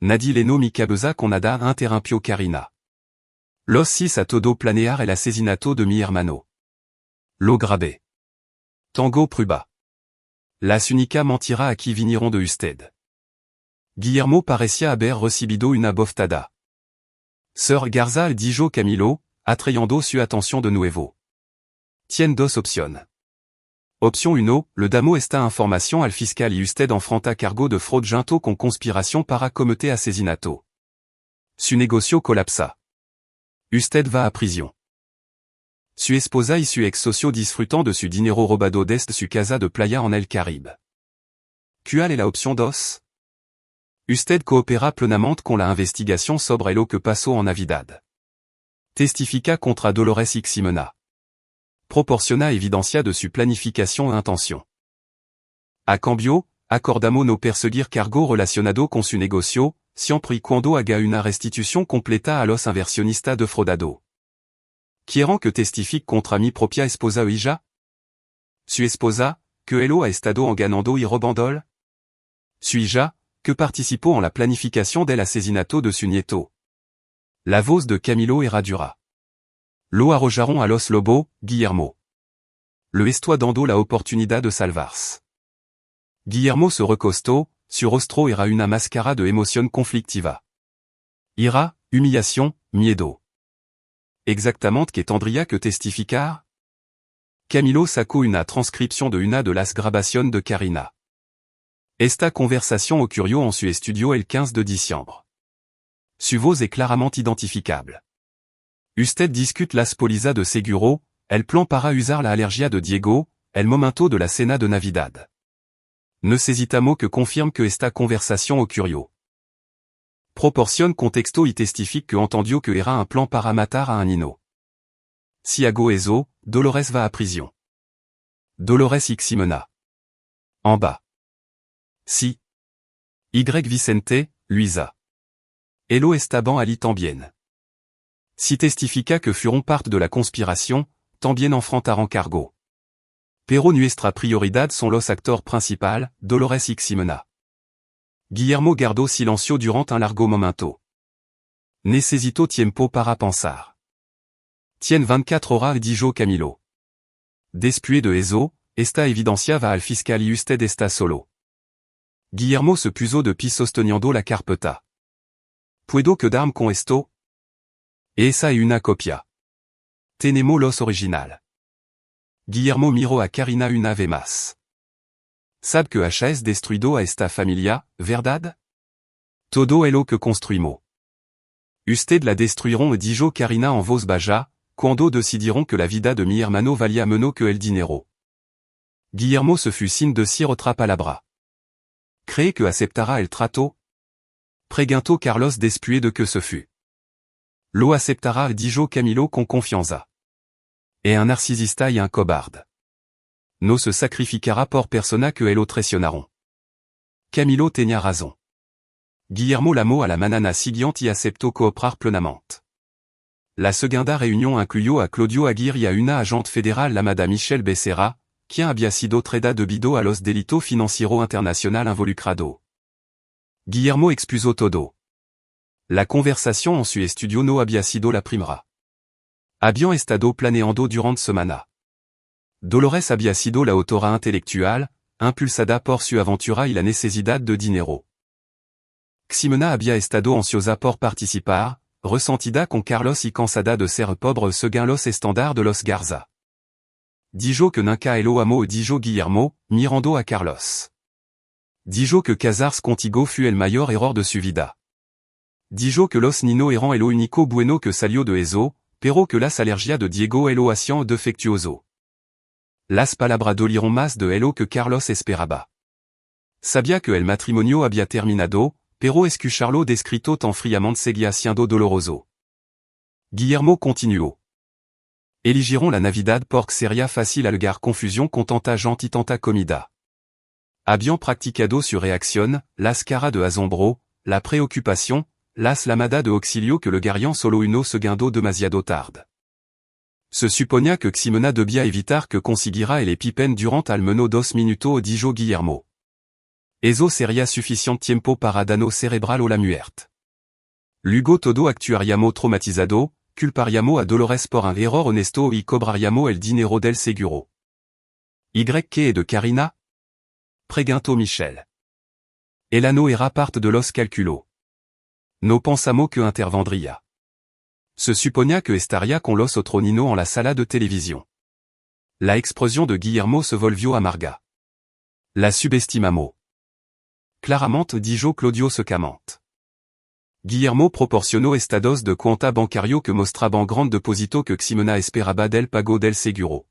Nadie leno mi cabeza con nada interrumpió Karina. Los 6 a todo planear el asesinato de mi hermano. Lo grabé. Tango prueba. Las única mentira aquí vinieron de usted. Guillermo parecía haber recibido una bofetada. Sir Garza dijo Camilo, atrayendo su atención de nuevo. Tiene 2 opciones. Opción 1, le damo esta información al fiscal y usted enfrenta cargo de fraude junto con conspiración para cometer asesinato. Su negocio colapsa. Usted va a prisión. Su esposa y su ex socio disfrutan de su dinero robado desde su casa de playa en el Caribe. ¿Cuál es la opción 2? Usted coopera plenamente con la investigación sobre lo que pasó en Navidad. Testifica contra Dolores y Ximena. Proporciona evidencia de su planificación e intención. A cambio, acordamos no perseguir cargo relacionado con su negocio, siempre y cuando haga una restitución completa a los inversionistas defraudado. ¿Quieren que testifique contra mi propia esposa o hija? Su esposa, que elo ha estado enganando y robando? Su hija, que participó en la planificación del asesinato de su nieto. La voz de Camilo era dura. Lo arrojaron a los lobos, Guillermo. Le estoy dando la oportunidad de salvarse. Guillermo se recostó, su rostro era una máscara de emoción conflictiva. Ira, humillación, miedo. Exactamente que tendría que testificar? Camilo sacó una transcripción de una de las grabaciones de Karina. Esta conversación ocurrió en su estudio el 15 de diciembre. Su voz est clairement identificable. Usted discute las pólizas de seguro, el plan para usar la alergia de Diego, el momento de la cena de Navidad. Necesitamos que confirme que esta conversación ocurrió. Proporcione contexto y testifique que entendió que era un plan para matar a un niño. Si hago eso, Dolores va a prisión. Dolores y Ximena. En bas. Si. Y Vicente, Luisa. Elo Estaban allí también. Si testifica que fueron parte de la conspiración, también enfrentaron cargo. Pero nuestra prioridad son los actores principal, Dolores y Ximena. Guillermo guardó silencio durant un largo momento. Necesito tiempo para pensar. Tiene 24 horas y dijo Camilo. Después de eso, esta evidencia va al fiscal y usted está solo. Guillermo se puso de pie sosteniendo la carpeta. ¿Puedo quedarme con esto? Esa es una copia. Tenemos los original. Guillermo miró a Karina una vez más. ¿Sabe que has destruido a esta familia, verdad? Todo es lo que construimos. Usted la destruirán, dijo Karina en voz baja, cuando decidieron que la vida de mi hermano valía menos que el dinero. Guillermo se fut sin decir otra palabra. ¿Cree que aceptará el trato? Preguntó Carlos después de que se fut. Lo aceptará, dijo Camilo con confianza. Es un narcisista y un cobarde. No se sacrificará por persona que lo traicionaron. Camilo tenía razón. Guillermo llamó a la mañana siguiente y aceptó cooperar plenamente. La segunda reunión incluyó a Claudio Aguirre y a una agente federal llamada Michelle Becerra, quien había sido traída debido a los delitos financieros internacional involucrado. Guillermo expuso todo. La conversación en su estudio no había sido la primera. Habían estado planeando durante semana. Dolores había sido la autora intelectual, impulsada por su aventura y la necesidad de dinero. Ximena había estado ansiosa por participar, resentida con Carlos y cansada de ser pobre según los estándares de los Garza. Dijo que nunca lo amó, dijo Guillermo, mirando a Carlos. Dijo que casarse contigo fue el mayor error de su vida. Dijo que los niños eran el único bueno que salió de eso, pero que las alergias de Diego lo hacían defectuoso. Las palabras dolieron más de lo que Carlos esperaba. Sabía que el matrimonio había terminado, pero escucharlo descrito tan fríamente seguía siendo doloroso. Guillermo continuó. Eligieron la Navidad porque sería fácil algar confusión con tanta gente y tanta comida. Habían practicado su reacción, las caras de asombro, la preocupación, las llamadas de auxilio que le guerrian solo uno segundo demasiado tarde. Se suponía que Ximena debía evitar que consiguiera el EpiPen durant al menos 2 minutos, dijo Guillermo. Eso sería suficiente tiempo para daño cerebral o la muerte. Luego todo actuaríamos traumatizado, culparíamos a Dolores por un error honesto y cobraríamos el dinero del seguro. ¿Y qué es de Karina? Preguntó Michelle. Ella no era parte de los cálculos. No pensamos que intervendría. Se suponía que estaría con los otros niños en la sala de televisión. La expresión de Guillermo se volvió amarga. La subestimamos. Claramente, dijo Claudio secamente. Guillermo proporcionó estados de cuenta bancario que mostraban gran depósito que Ximena esperaba del pago del seguro.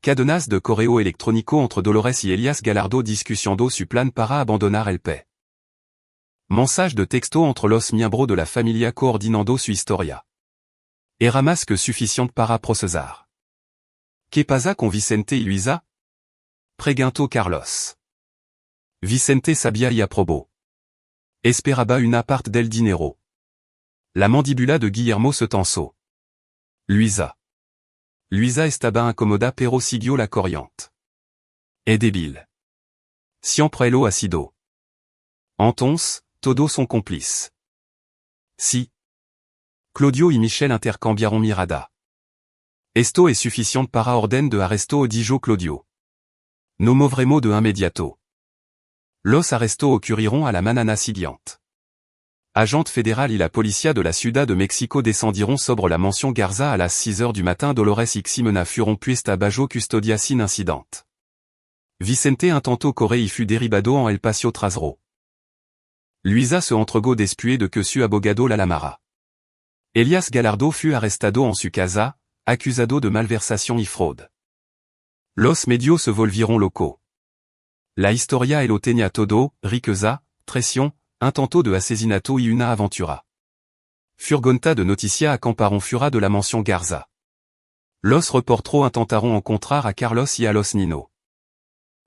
Cadenas de correo electrónico entre Dolores y Elias Galardo discutiendo su plan para abandonar el país. Mensaje de texto entre los miembros de la familia coordinando su historia. Era más que suficiente para procesar. ¿Qué pasa con Vicente y Luisa? Preguntó Carlos. Vicente sabía y aprobó. Esperaba una parte del dinero. La mandíbula de Guillermo se tensó. Luisa. Luisa estaba incómoda pero siguió la corriente. Es débil. Siempre lo ha sido. Entonces, todos son cómplices. Si. Claudio y Michelle intercambiaron mirada. Esto es suficiente para orden de arresto, dijo Claudio. No movremos de inmediato. Los arrestos ocurriront a la mañana siguiente. Agente fédéral y la policía de la Ciudad de México descendiront sobre la mansión Garza a las 6 heures du matin. Dolores y Ximena fueron puestas bajo custodia sin incidente. Vicente intentó correr y fut derribado en el patio trasero. Luisa se entregó después de que su abogado la llamara. Elias Galardo fut arrestado en su casa, acusado de malversación y fraude. Los medios se volvieron locos. La historia e lo tenia todo, riqueza, traición, intento de asesinato y una aventura. Furgonta de noticia acamparon fura de la mention Garza. Los reportero intentaron encontrar a Carlos y a los Nino.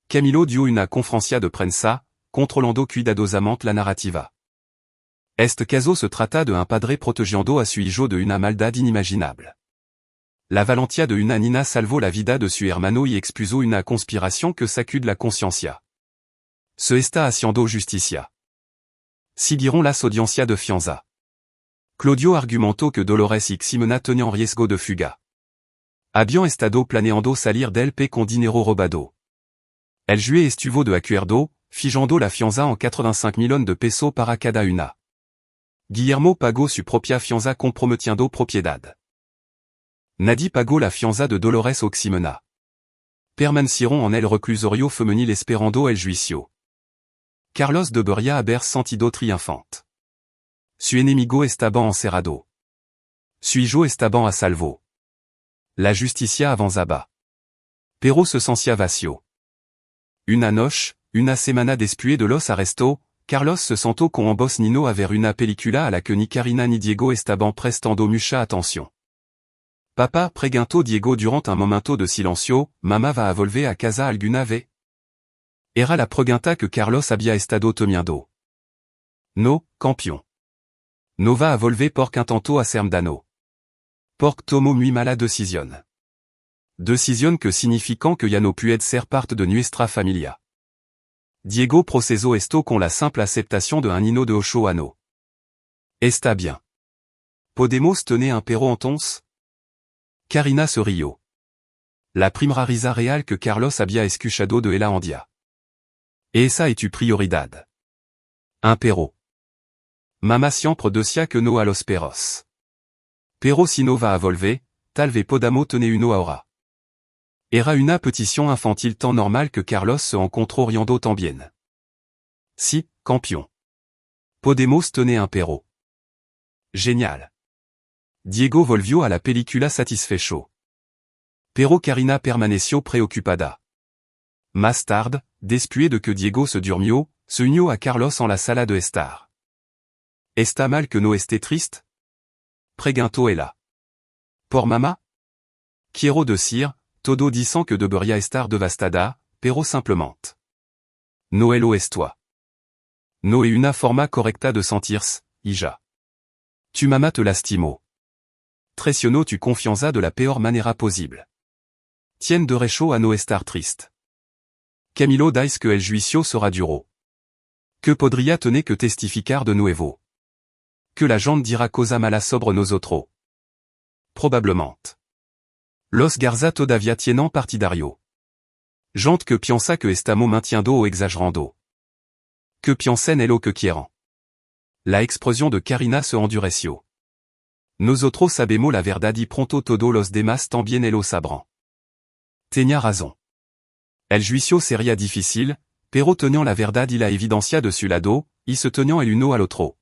Camilo dio una conferencia de prensa, controlando cuidadosamente la narrativa. Este caso se trata de un padre protegiendo a su hijo de una maldad inimaginable. La valentia de una nina salvó la vida de su hermano y expuso una conspiración que sacude la conciencia. Se está haciendo justicia. Siguieron las audiencias de fianza. Claudio argumentó que Dolores y Ximena tenían riesgo de fuga. Habían estado planeando salir del P con dinero robado. El juez estuvo de acuerdo, fijando la fianza en 85 millones de pesos para cada una. Guillermo pagó su propia fianza comprometiendo propiedad. Nadie pagó la fianza de Dolores o Ximena. Permanecieron en el reclusorio femenil esperando el juicio. Carlos debería haber sentido triunfante. Su enemigo estaba encerrado. Su hijo estaba a salvo. La justicia avanzaba. Pero se sentia vacío. Una noche, una semana después de los arrestos, Carlos se sentó con ambos Nino a ver una película a la que ni Karina ni Diego estaban prestando mucha atención. Papa preguntó Diego durant un momento de silencio, mamá va a volver a casa alguna vez? Era la pregunta que Carlos había estado temiendo. No, campeón. No va a volver porque intentó hacerme daño. Porque tomó muy mala decisión. Decisión que significan que ya no puede ser parte de nuestra familia. Diego procesó esto con la simple aceptación de un Nino de 8 años. Está bien. Podemos tener un perro entonces? Karina se rió. La primera risa real que Carlos había escuchado de ella un día. Esa es tu prioridad. Un perro. Mamá siempre decía que no a los perros. Pero si no va a volver, tal vez podamos tener uno ahora. Era una petición infantile tan normal que Carlos se encontró riendo también. Si, campeón. Podemos tener un perro. Génial. Diego volvió a la película satisfecho. Pero Karina permaneció preocupada. Más tarde, después de que Diego se durmió, se unió a Carlos en la sala de estar. ¿Está mal que no esté triste? Preguntó ella. ¿Por mamá? Quiero decir, todo dicen que debería estar devastada, pero simplemente. No lo estoy. No es una forma correcta de sentirse, hija. Tu mamá te lastimó. Traicionó tu confianza de la peor manera posible. Tien derecho a no estar triste. Camilo dice que el juicio será duro. Que podría tener que testificar de nuevo. Que la gente dirá cosa mala sobre nosotros. Probablemente. Los Garza todavía tienen partidario. Gente que piensa que estamos mintiendo o exagerando. Que piensen en lo que quieran. La expresión de Karina se endureció. Nosotros sabemos la verdad y pronto todos los demás también lo sabrán. Tenía razón. El juicio sería difícil, pero tenían la verdad y la evidencia de su lado, y se tenían el uno al otro.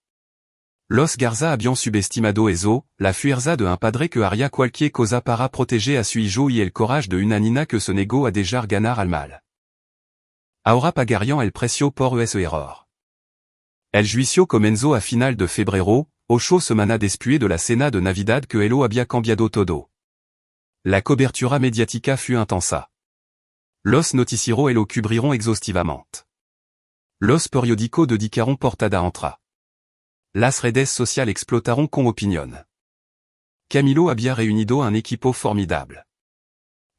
Los Garza habían subestimado eso, la fuerza de un padre que haría cualquier cosa para proteger a su hijo y el courage de una nina que se negó a dejar ganar al mal. Ahora pagarían el precio por ese error. El juicio comenzó a final de febrero, 8 semanas después de la cena de Navidad que Elo había cambiado todo. La cobertura mediática fut intensa. Los noticieros lo cubrieron exhaustivamente. Los periódicos dedicaron portada entra. Las redes sociales explotaron con opinión. Camilo había reunido un equipo formidable.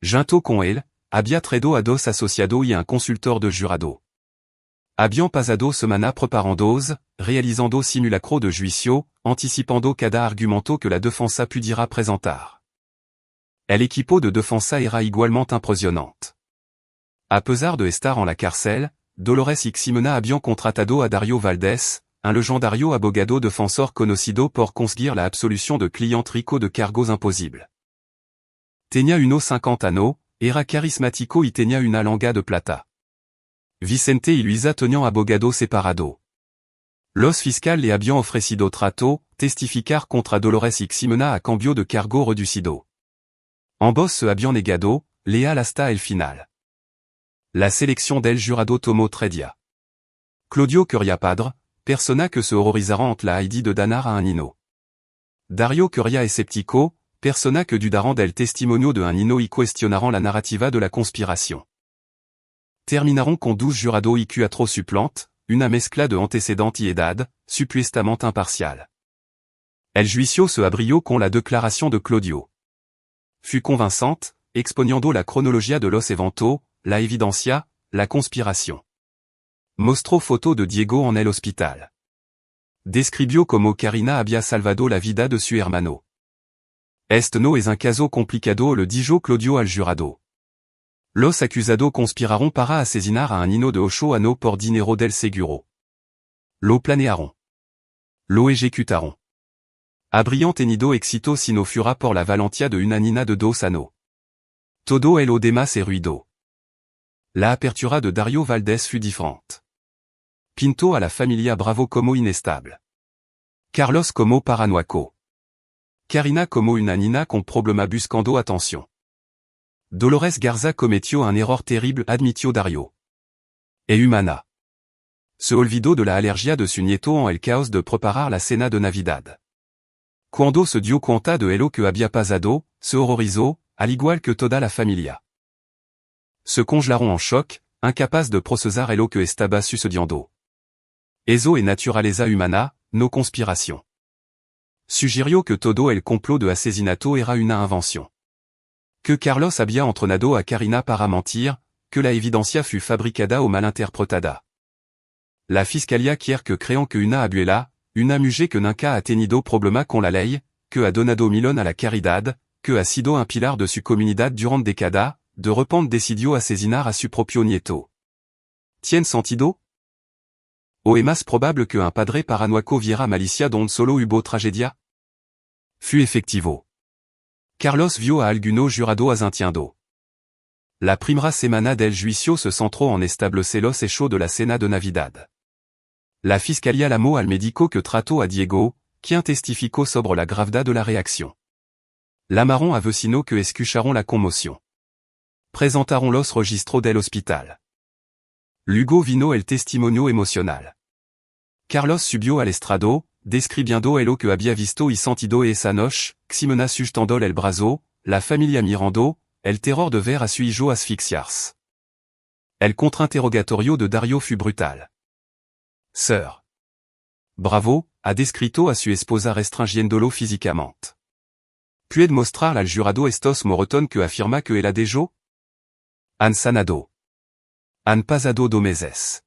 Junto con él, había traído a 2 asociados y un consultor de jurado. Habían pasado semanas preparando, realizando simulacro de juicio, anticipando cada argumento que la defensa pudiera presentar. El equipo de defensa era igualmente impresionante. A pesar de estar en la cárcel, Dolores y Ximena habían contratado a Dario Valdés, un legendario abogado defensor conocido por conseguir la absolución de clientes ricos de cargos imposibles. Tenía unos 50 años, era carismático y tenía una lengua de plata. Vicente y Luisa tenían abogado separado. Los fiscales le habían ofrecido trato, testificar contra Dolores y Ximena a cambio de cargo reducido. Ambos se habían negado, leal hasta el final. La sélection del jurado tomó tredia. Claudio Curia padre, persona que se horrorizará ante la Heidi de danar a un nino. Dario Curia esceptico, persona que dudarán del testimonio de un nino y cuestionarán la narrativa de la conspiration. Terminaront con 12 jurado y cuatro supplante, una mezcla de antecedentes y edad, supuestamente imparcial. El juicio se abrió con la declaración de Claudio. Fut convincante, exponiendo la cronologia de los eventos, la evidencia, la conspiration. Mostró foto de Diego en el hospital. Describió como Karina había salvado la vida de su hermano. Este no es un caso complicado le dijo Claudio al jurado. Los acusados conspiraron para asesinar a un nino de 8 años por dinero del seguro. Lo planearon. Lo ejecutaron. Habrían tenido éxito si no fuera por la valentía de una nina de 2 años. Todo el demás es ruido. La apertura de Dario Valdés fut diferente. Pinto a la familia Bravo como inestable. Carlos como paranoico. Karina como una nina con problema buscando atención. Dolores Garza cometió un error terrible admitió Dario. E humana. Se olvidó de la alergia de su nieto en el caos de preparar la cena de Navidad. Cuando se dio cuenta de lo que había pasado, se horrorizó, al igual que toda la familia. Se congelaron en shock, incapaz de procesar lo que estaba sucediendo. Eso es naturaleza humana, no conspiración. Sugirió que todo el complot de asesinato era una invención. Que Carlos había entrenado a Karina para mentir, que la evidencia fut fabricada o malinterpretada. La fiscalía quiere que crean que una abuela, una mujer que nunca ha tenido problema con la ley, que ha donado milón a la caridad, que ha sido un pilar de su comunidad durante décadas, de repente decidió asesinar a su propio nieto. ¿Tiene sentido? ¿O es más probable que un padre paranoico viera malicia donde solo hubo tragedia? Fut efectivo. Carlos vio a alguno jurado asintiendo. La primera semana del juicio se centró en establecer los hechos de la cena de Navidad. La fiscalía llamó al médico que trató a Diego, quien testificó sobre la gravedad de la reacción. Llamaron a vecinos que escucharon la conmoción. Presentaron los registros del hospital. Luego vino el testimonio emocional. Carlos subió al estrado, describiendo lo que había visto y sentido esa noche, Ximena sustentando el brazo, la familia mirando, el terror de ver a su hijo asfixiarse. El contrainterrogatorio de Dario fut brutal. Sir Bravo, ha descrito a su esposa restringiéndolo físicamente. Puede mostrar al jurado estos morotón que afirma que él ha dejo? Han sanado. Han pasado 2 meses.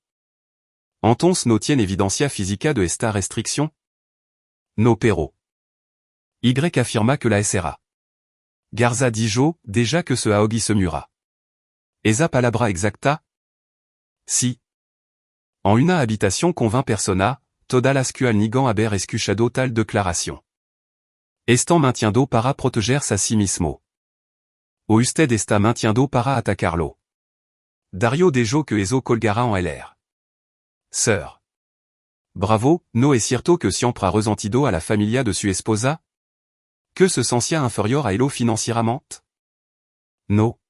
Entonces no tiene evidencia física de esta restricción? No pero. Y afirma que la SRA. Garza dijo, déjà que se ahogue y se mura. Esa palabra exacta? Si. En una habitación con 20 personas, todas las que al nigan haber escuchado tal declaración. Están mintiendo para protegerse a sí mismo. O usted está mintiendo para atacarlo. Dario dijo que eso colgará en LR. Sir. Bravo, no es cierto que siempre ha resentido a la familia de su esposa? Que se sentía inferior a elo financieramente? No.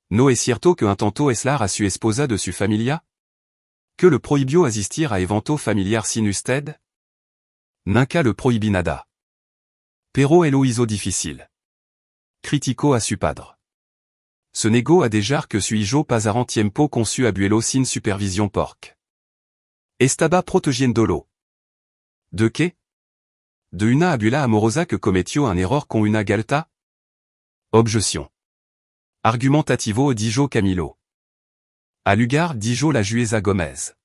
No es cierto que intentó aislar a su esposa de su familia? Que le prohibió asistir a eventos familiar sin usted? Nunca le prohibí nada. Pero lo hizo difícil. Criticó a su padre. Se negó a dejar que su hijo pasara tiempo con su abuelo sin supervision porque estaba protegiéndolo. ¿De qué? ¿De una abuela amorosa que cometió un error con una galta? Objeción. Argumentativo dijo Camilo. Al lugar dijo la jueza Gómez.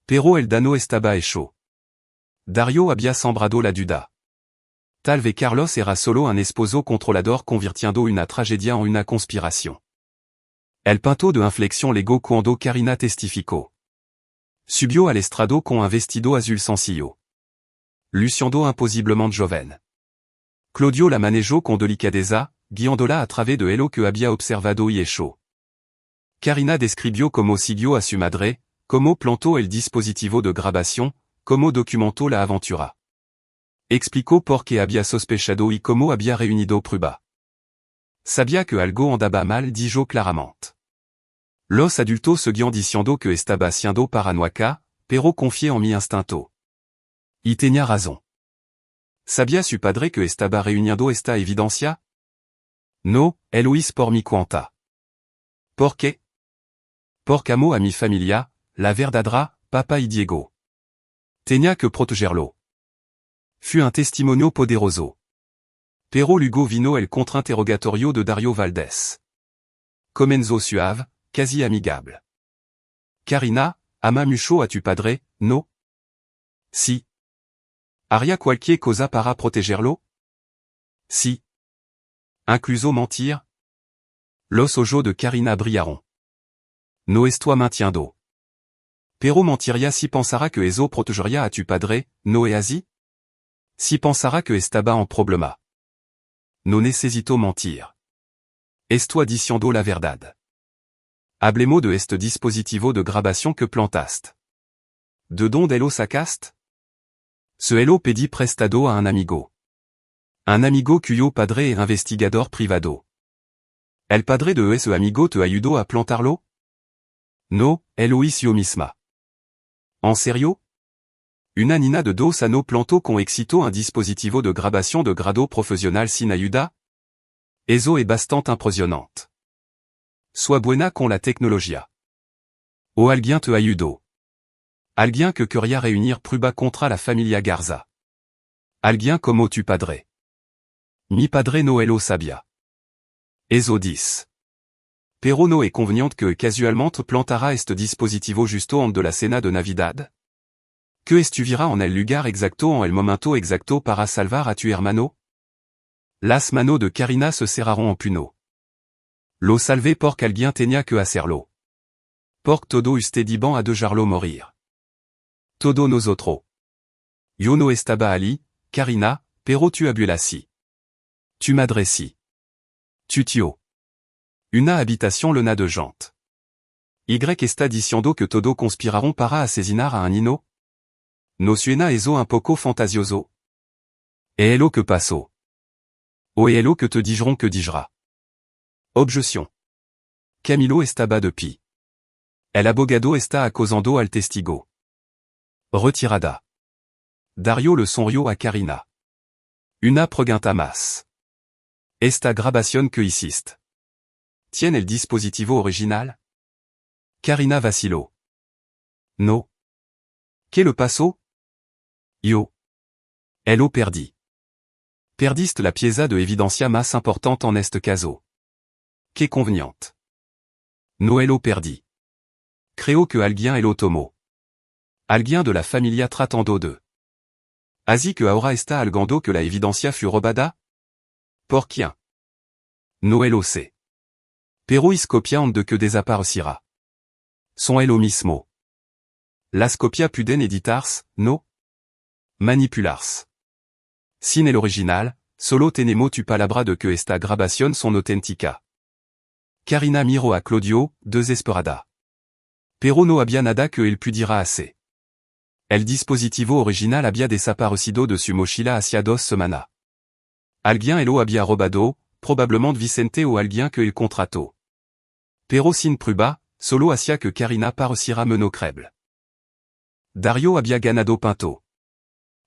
Pero el dano estaba hecho. Dario había sembrado la duda. Tal vez Carlos era solo un esposo controlador convirtiendo una tragedia en una conspiración. El punto de inflexión llegó cuando Karina testificó. Subió al estrado con un vestido azul sencillo. Luciendo imposiblemente joven. Claudio la manejó con delicadeza, guiándola a través de lo que había observado y hecho. Karina describió cómo siguió a su madre, cómo plantó el dispositivo de grabación, cómo documentó la aventura. Explicó por qué había sospechado y cómo había reunido prueba. Sabía que algo andaba mal dijo claramente. Los adultos seguian diciendo que estaba siendo paranoica, pero confié en mi instinto. Y tenía razón. ¿Sabía su padre que estaba reuniendo esta evidencia? No, Eloís por mi cuenta. ¿Por qué? Porque amo a mi familia, la verdadera, papá y Diego. Tenía que protegerlo. Fut un testimonio poderoso. Pero luego vino el contrainterrogatorio de Dario Valdés. Comenzo suave, quasi amigable. Karina, ama mucho a tu padre, no? Si. Haría cualquier cosa para protegerlo? Si. Incluso mentir? Los ojos de Karina brillaron. No estoy mintiendo. Pero mentiría si pensara que eso protegería a tu padre, no es así? Si pensara que estaba en problema. No necesito mentir. Estoy diciendo la verdad. Hablemos de este dispositivo de grabación que plantaste. ¿De dónde lo sacaste? Ce lo pedí prestado a un amigo. Un amigo cuyo padre es investigador privado. ¿El padre de ese amigo te ayudó a plantarlo? No, lo hice yo misma. ¿En serio? Una niña de 2 años plantó con éxito un dispositivo de grabación de grado profesional sin ayuda? Eso es bastante impresionante. Sois buena con la tecnología. O alguien te ayudó. Alguien que quería reunir prueba contra la familia Garza. Alguien como tu padre. Mi padre no lo sabía. Eso dice. Pero no es conveniente que casualmente plantara este dispositivo justo antes de la cena de Navidad? Que estuviera en el lugar exacto en el momento exacto para salvar a tu hermano? Las manos de Karina se cerraron en puño. Lo salvé porque alguien tenía que hacerlo. Porque todo usted iban a dejarlo morir. Todo nosotros. Yo no estaba allí, Karina, pero tu abuela sí. Tu madre sí. Tu tío. Una habitación llena de gente. Y está diciendo que todo conspiraron para asesinar a un niño? ¿No suena eso un poco fantasioso? Es lo que pasó. O es lo que te dijeron que dijera. Objeción. Camilo estaba de pie. El abogado está acosando al testigo. Retirada. Dario le sonrió a Karina. Una pregunta más. Esta grabación que hiciste. ¿Tiene el dispositivo original? Karina vaciló. No. ¿Qué le pasó? Yo. Lo perdí. Perdiste la pieza de evidencia más importante en este caso. Qué conveniente. No lo perdí. Creo que alguien lo tomó. Alguien de la familia tratando de. Así que ahora está alegando que la evidencia fue robada? ¿Por quién? No lo sé. Pero es copia de que desaparecerá. Son lo mismo. Las copias pueden editarse, no? Manipularse. Sin el original, solo tenemos tu palabra de que esta grabación son auténtica. Karina miró a Claudio, desesperada. Pero no había nada que él pudiera hacer. El dispositivo original había desaparecido de su mochila hacia 2 semanas. Alguien lo había robado, probablemente Vicente o alguien que él contrató. Pero sin prueba, solo hacía que Karina pareciera menos creíble. Dario había ganado Pinto.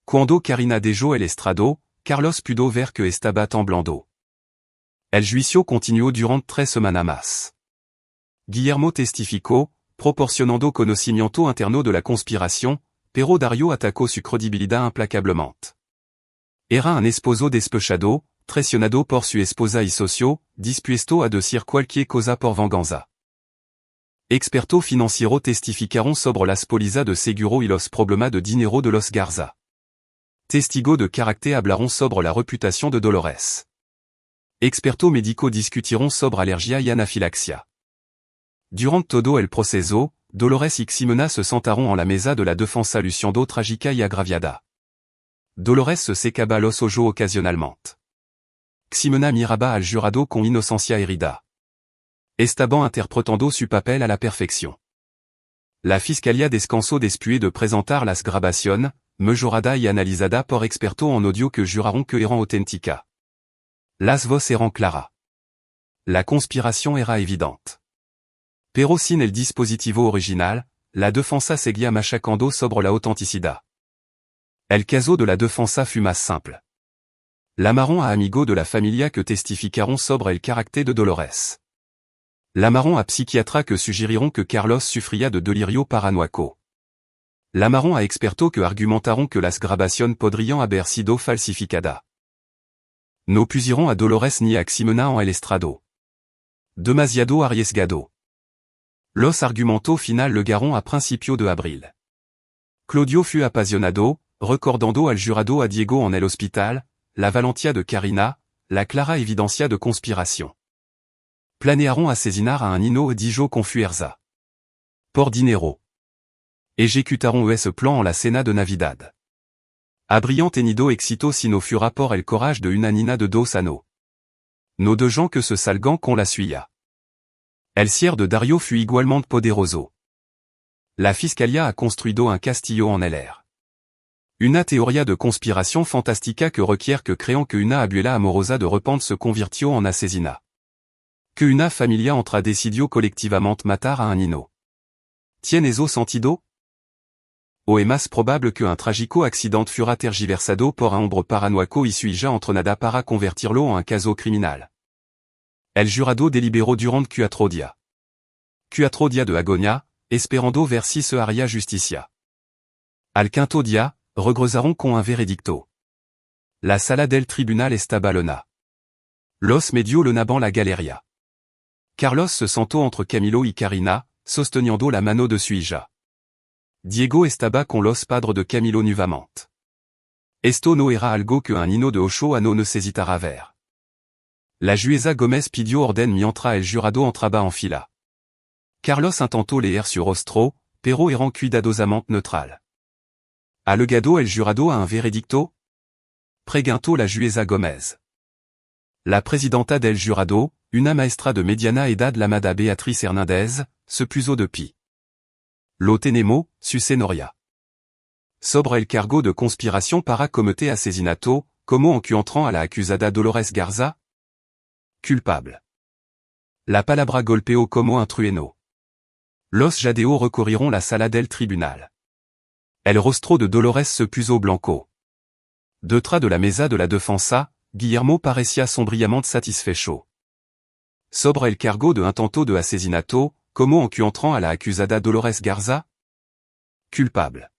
Cuando Karina dejó el estrado, Carlos pudo ver que estaba temblando. El juicio continuó durante 3 semanas más. Guillermo testificó, proporcionando conocimiento interno de la conspiración, pero Dario atacó su credibilidad implacablemente. Era un esposo despechado, traicionado por su esposa y socio, dispuesto a decir cualquier cosa por venganza. Expertos financieros testificaron sobre las pólizas de seguro y los problemas de dinero de los Garza. Testigos de carácter hablaron sobre la reputación de Dolores. Expertos médicos discutiront sobre alergia y anafilaxia. Durant todo el proceso, Dolores y Ximena se sentaron en la mesa de la defensa luciendo trágica y agraviada. Dolores se secaba los ojos ocasionalmente. Ximena miraba al jurado con inocencia herida. Estaban interpretando su papel a la perfección. La fiscalía descansó después de presentar las grabaciones, mejorada y analizada por expertos en audio que juraron que eran auténticas. Las voces eran claras. La conspiration era évidente. Pero sin el dispositivo original, la defensa seguía machacando sobre la autenticidad. El caso de la defensa fut más simple. Llamaron a amigo de la familia que testificaron sobre el carácter de Dolores. Llamaron a psiquiatra que sugeriront que Carlos sufría de delirio paranoico. Llamaron a experto que argumentaron que las grabación podrían haber sido falsificada. No pusieron a Dolores ni a Ximena en el estrado. Demasiado arriesgado. Los argumentos final llegaron a principio de abril. Claudio fut apasionado, recordando al jurado a Diego en el hospital, la valentia de Karina, la clara evidencia de conspiración. Planearon asesinar a un hino dijo con fuerza. Por dinero. Ejecutaron ese plan en la cena de Navidad. Abriant tenido éxito si no fura por el courage de una nina de 2 años. No de gens que se salgan con la suya. El cierre de Dario fut igualmente poderoso. La fiscalia a construido un castillo en el air. Una teoría de conspiration fantástica que requiert que crean que una abuela amorosa de repente se convirtió en asesina. Que una familia entra decidió colectivamente matar a un hino. ¿Tiene eso sentido? O es más probable que un trágico accident fura tergiversado por un hombre paranoico y suya entre nada para convertirlo en un caso criminal. El jurado deliberó durant 4 días. 4 días de agonia, esperando ver si se haría justicia. Al quinto día, regresaron con un veredicto. La sala del tribunal estaba llena. Los medio llenaban la galería. Carlos se sentó entre Camilo y Karina, sosteniendo la mano de su hija. Diego estaba con los padres de Camilo nuevamente. Esto no era algo que un hino de 8 años necesitara ver. La jueza Gómez pidió orden mientras el jurado entraba en fila. Carlos intentó leer su rostro, pero eran cuidadosamente neutral. ¿Ha llegado el jurado a un veredicto? Preguntó la jueza Gómez. La presidenta del jurado, una maestra de mediana edad llamada Beatriz Hernández, se puso de pie. Lo tenemos, su señoría. Sobre el cargo de conspiración para cometer asesinato, como encuentran a la acusada Dolores Garza? Culpable. La palabra golpeó como un trueno. Los judíos recorrieron la sala del tribunal. El rostro de Dolores se puso blanco. Detrás de la mesa de la defensa, Guillermo parecía sombríamente satisfecho. Sobre el cargo de intento de asesinato, como encuentran a la acusada Dolores Garza? Culpable.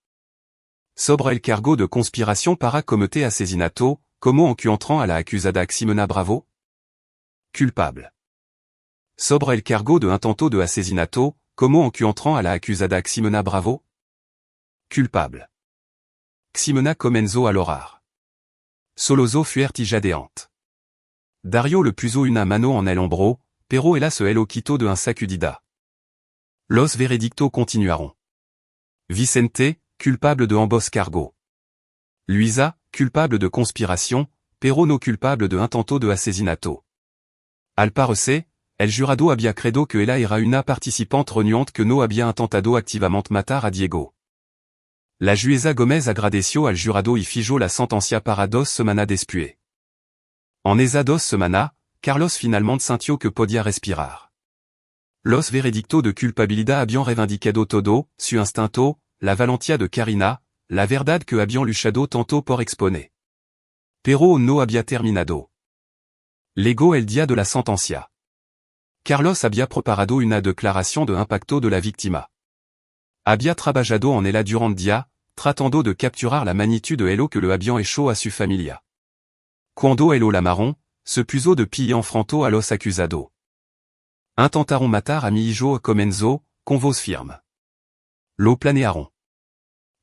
Sobre el cargo de conspiración para cometer asesinato, como encuentran a la acusada Ximena Bravo? Culpable. Sobre el cargo de intento de asesinato, como encuentran a la acusada Ximena Bravo? Culpable. Ximena comenzó a llorar. Soloso fuert y jadeante. Dario le puso una mano en el hombro, pero ella se lo quitó de un sacudida. Los veredictos continuaron. Vicente, culpable de ambos cargos. Luisa, culpable de conspiration, pero no culpable de intento de asesinato. Al parecer, el jurado había credo que ella era una participante renuante que no había intentado activamente matar a Diego. La jueza Gómez agradeció al jurado y fijó la sentencia para 2 semanas después. En esas 2 semanas, Carlos finalmente sintió que podía respirar. Los veredictos de culpabilidad habían reivindicado todo, su instinto, la valentía de Karina, la verdad que habían luchado tanto por exponer. Pero no había terminado. Llegó el día de la sentencia. Carlos había preparado una declaración de impacto de la víctima. Había trabajado en ella durant día, tratando de capturar la magnitud de lo que le habían hecho a su familia. Cuando lo llamaron, se puso de pie y enfrentó a los acusados. Intentaron matar a mi hijo comenzó, con voz firme. Lo planearon.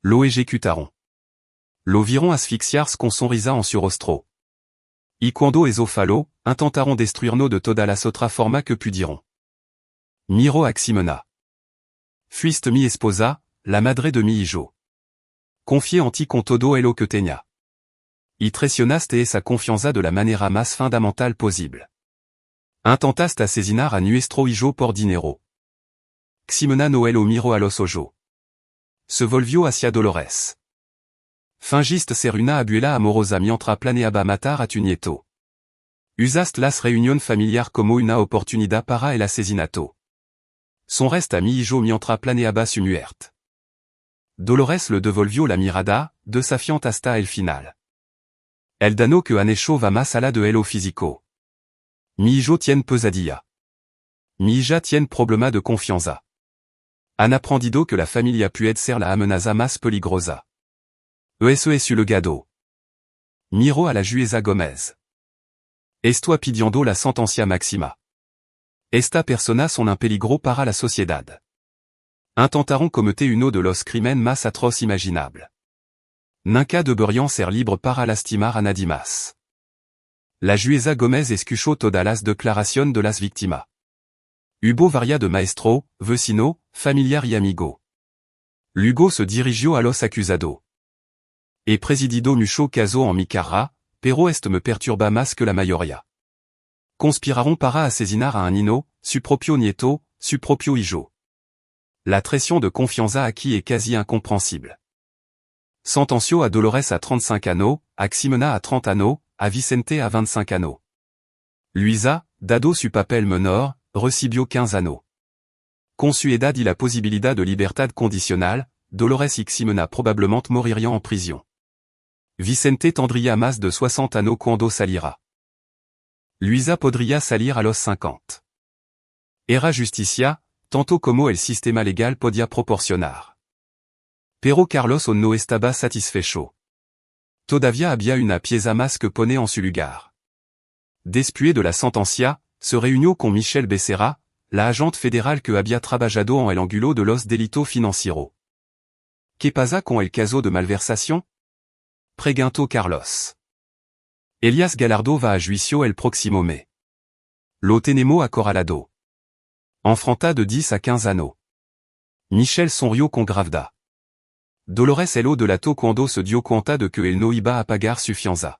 Lo ejecutaron. Lo vieron asfixiarse con sonrisa en su rostro. Y cuando eso falló, intentaron destruirnos de toda las otras formas que pudieron. Miró a Ximena. Fuiste mi esposa, la madre de mi hijo. Confié en ti con todo lo que tenía. Y traicionaste esa confianza de la manera más fundamental posible. Intentaste asesinar a nuestro hijo por dinero. Ximena no lo miró a los ojos. Se volvió hacia Dolores. Fingiste ser una abuela amorosa mientras planeaba matar a tu nieto. Usaste las reunión familiar como una oportunidad para el asesinato. Son reste a mihijo miantra planeaba sumuert. Dolores le devolvio la mirada, de sa fiante hasta el final. El dano que anecho va más allá de elo físico. Mihijo tien pesadilla. Mihija tien problema de confianza. Han aprendido que la familia puede ser la amenaza más peligrosa. Esu le gado. Miro a la Jueza Gómez. Esto pidiendo la sentencia máxima. Esta persona son un peligro para la sociedad. Intentaron cometer uno de los crimen más atroz imaginable. Nunca deberian ser libre para lastimar a nadie más. La Jueza Gómez escuchó todas las declaraciones de las víctimas. Hubo varia de maestro, vecino, familiar y amigo. Luego se dirigió a los acusado. E presidido mucho caso en mi carra, pero esto me perturba más que la mayoría. Conspiraron para asesinar a un niño, su propio nieto, su propio hijo. La traición de confianza aquí est quasi incompréhensible. Sentenció a Dolores a 35 años, a Ximena a 30 años, a Vicente a 25 años. Luisa, dado su papel menor, recibió 15 años. Con su edad y la posibilidad de libertad condicional, Dolores y Ximena probablement morirían en prisión. Vicente tendría más de 60 años cuando salirá. Luisa podría salir a los 50. Era justicia, tanto como el sistema legal podía proporcionar. Pero Carlos no estaba satisfecho. Todavía había una pieza más que pone en su lugar. Después de la sentencia, se reunió con Michelle Becerra, la agente federal que había trabajado en el ángulo de los delitos financieros. ¿Qué pasa con el caso de malversación? Preguntó Carlos. Elias Galardo va a juicio el próximo mes. Lo tenemos acorralado. Enfrenta de 10 a 15 años. Michelle sonrió con gravedad. Dolores el delato cuando se dio cuenta de que él no iba a pagar su fianza.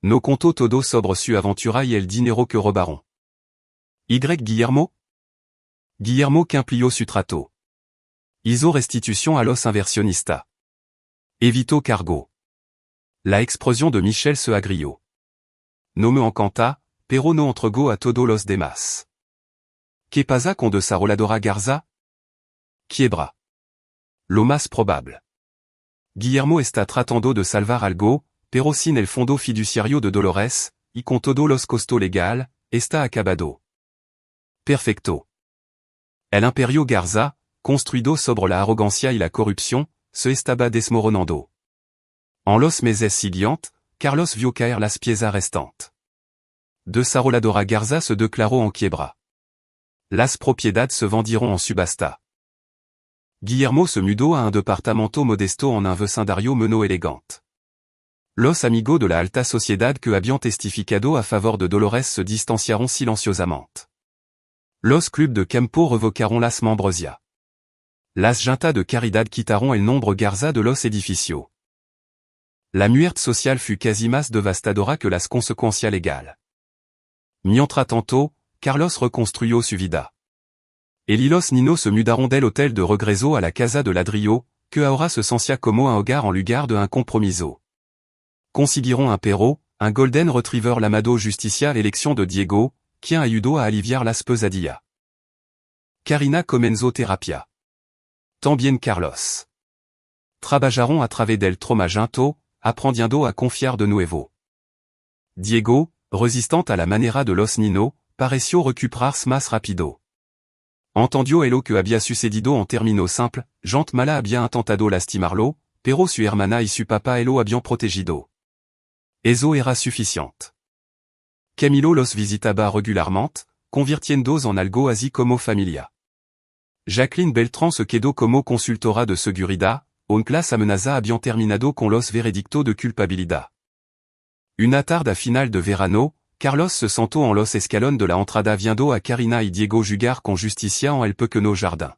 No contó todo sobre su aventura y el dinero que robaron. Y Guillermo? Guillermo cumplió su trato. Hizo restitución a los inversionistas. Evitó cargo. La explosión de Michelle se agrió. No me encanta, pero no entregó a todos los demás. ¿Qué pasa con desarrolladora Garza? Quiebra. Lo más probable. Guillermo está tratando de salvar algo, pero sin el fondo fiduciario de Dolores, y con todos los costos legal, está acabado. Perfecto. El imperio Garza, construido sobre la arrogancia y la corrupción, se estaba desmoronando. En los meses siguientes, Carlos vio caer las piezas restantes. Desarrolladora Garza se declaró en quiebra. Las propiedades se vendieron en subasta. Guillermo se mudó a un departamento modesto en un vecindario menos elegante. Los amigos de la alta sociedad que habían testificado a favor de Dolores se distanciaron silenciosamente. Los clubs de campo revocaron las membresias. Las juntas de caridad quitaron el nombre Garza de los edificios. La muerte social fut casi más devastadora que las consecuencias legales. Mientras tanto, Carlos reconstruyó su vida. El y los niños se mudaron del hotel de regreso a la casa de ladrillo, que ahora se sentía como un hogar en lugar de un compromiso. Consiguieron un perro, un golden retriever llamado Justicia l'élection de Diego, quien ayudó a aliviar las pesadillas. Karina comenzó terapia. También Carlos. Trabajaron a través del trauma junto, aprendiendo a confiar de nuevo. Diego, resistant a la manera de los niños, pareció recuperarse más rápido. Entendió lo que había sucedido en términos simples, gente mala había intentado lastimarlo, pero su hermana y su papá lo habían protegido. Eso era suficiente. Camilo los visitaba regularmente, convirtiéndose en algo así como familia. Jacqueline Beltrán se quedó como consultora de seguridad, las amenazas habían terminado con los veredictos de culpabilidad. Una tarde final de verano, Carlos se sentó en los escalones de la entrada viendo a Karina y Diego jugar con Justicia en el pequeño jardín.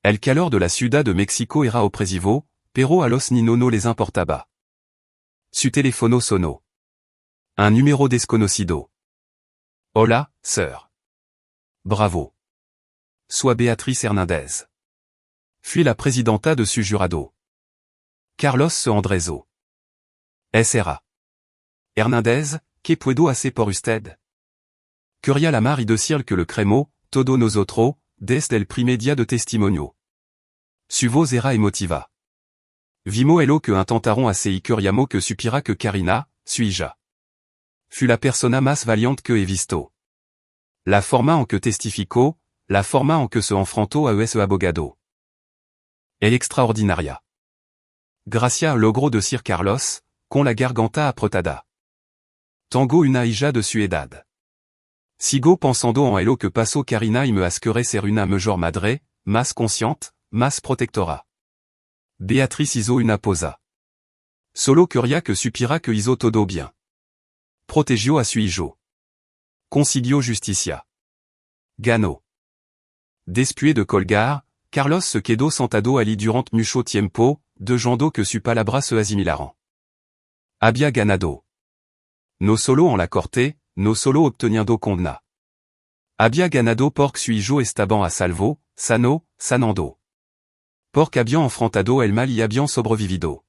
El calor de la ciudad de México era opresivo, pero a los niños no les importaba. Su teléfono sonó. Un número desconocido. Hola, sœur. Bravo. Soy Beatriz Hernández. Fui la presidenta de su jurado. Carlos se enderezó. Era. Hernández, ¿qué puedo hacer por usted? Quería llamar y decir que le crémo, todos nosotros, des del primedia de testimonio. Suvo era emotiva. Vimo ello que intentaron assei curiamo que supira que Carina, suija. Fut la persona más valiente que he visto. La forma en que testificó, la forma en que se enfrentó a ese abogado. Es extraordinaria. Gracia al logro de Sir Carlos, con la garganta apretada. Tango una hija de suedad. Sigo pensando en ello que pasó Carina y me asquerait ser una mejor madre, más consciente, más protectora. Beatriz hizo una posa. Solo curia que supira que hizo todo bien. Protegio a su hijo. Consiguió justicia. Ganó. Después de colgar, Carlos se quedó sentado allí durante mucho tiempo, dejando que su palabra se asimilaran. Había ganado. No solo en la corte, no solo obteniendo condena. Había ganado porque su hijo estaban a salvo, sano, sanando. Porque habían enfrentado el mal y habían sobrevivido.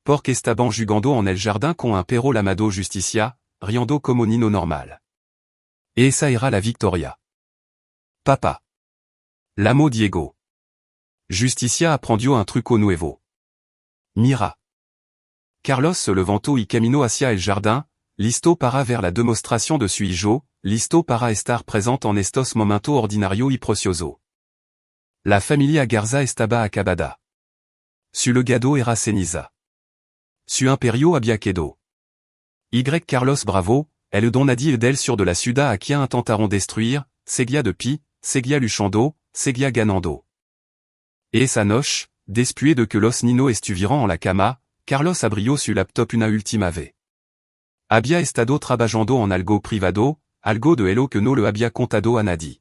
Porque estaban jugando en el jardín con un perro lamado justicia, riendo como nino normal. Et esa era la victoria. Papa. L'amo Diego. Justicia aprendió un truco nuevo. Mira. Carlos se levantó y caminó hacia el jardín, listo para ver la demostración de su hijo, listo para estar presente en estos momentos ordinario y precioso. La familia Garza estaba acabada. Su legado era ceniza. Su imperio había quedado. Y Carlos Bravo, el don nadie del sur de la ciudad a quien intentaron destruir, seguía de pi, seguía luchando, seguía ganando. Et esa noche, después de que los niños estuvieran en la cama, Carlos abrió su laptop una última vez. Había estado trabajando en algo privado, algo de ello que no le había contado a nadie.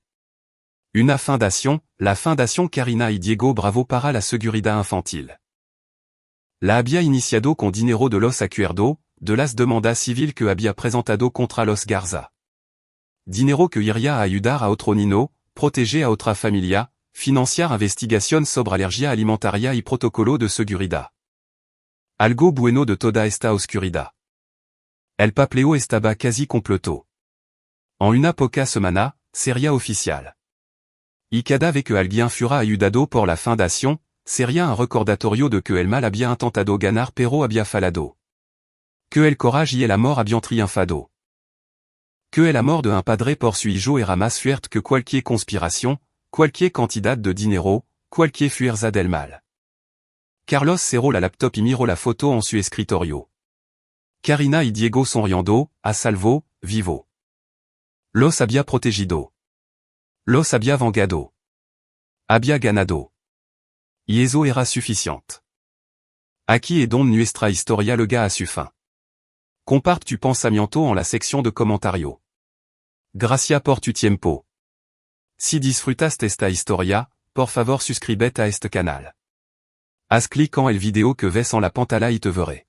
Una fundación, la Fundación Carina y Diego Bravo para la Seguridad Infantil. La había iniciado con dinero de los acuerdos, de las demandas civiles que había presentado contra los Garza. Dinero que iría a ayudar a otro niño, proteger a otra familia, financiar investigación sobre alergia alimentaria y protocolo de seguridad. Algo bueno de toda esta oscuridad. El papeleo estaba casi completo. En una poca semana, sería oficial. Y cada vez que alguien fuera ayudado por la fundación, sería un recordatorio de que el mal había intentado ganar pero había fallado. Que el coraje y el amor habían triunfado. Que el amor de un padre por su hijo era más fuerte que cualquier conspiración, cualquier cantidad de dinero, cualquier fuerza del mal. Carlos cerró la laptop y miró la foto en su escritorio. Carina y Diego sonriendo, a salvo, vivo. Los había protegido. Los había vengado. Había ganado. Y eso era suficiente. Aquí es donde nuestra historia llega a su fin. Comparte tu pensamiento en la sección de comentarios. Gracias por tu tiempo. Si disfrutaste esta historia, por favor suscríbete a este canal. Haz clic en el video que ves en la pantalla y te veré.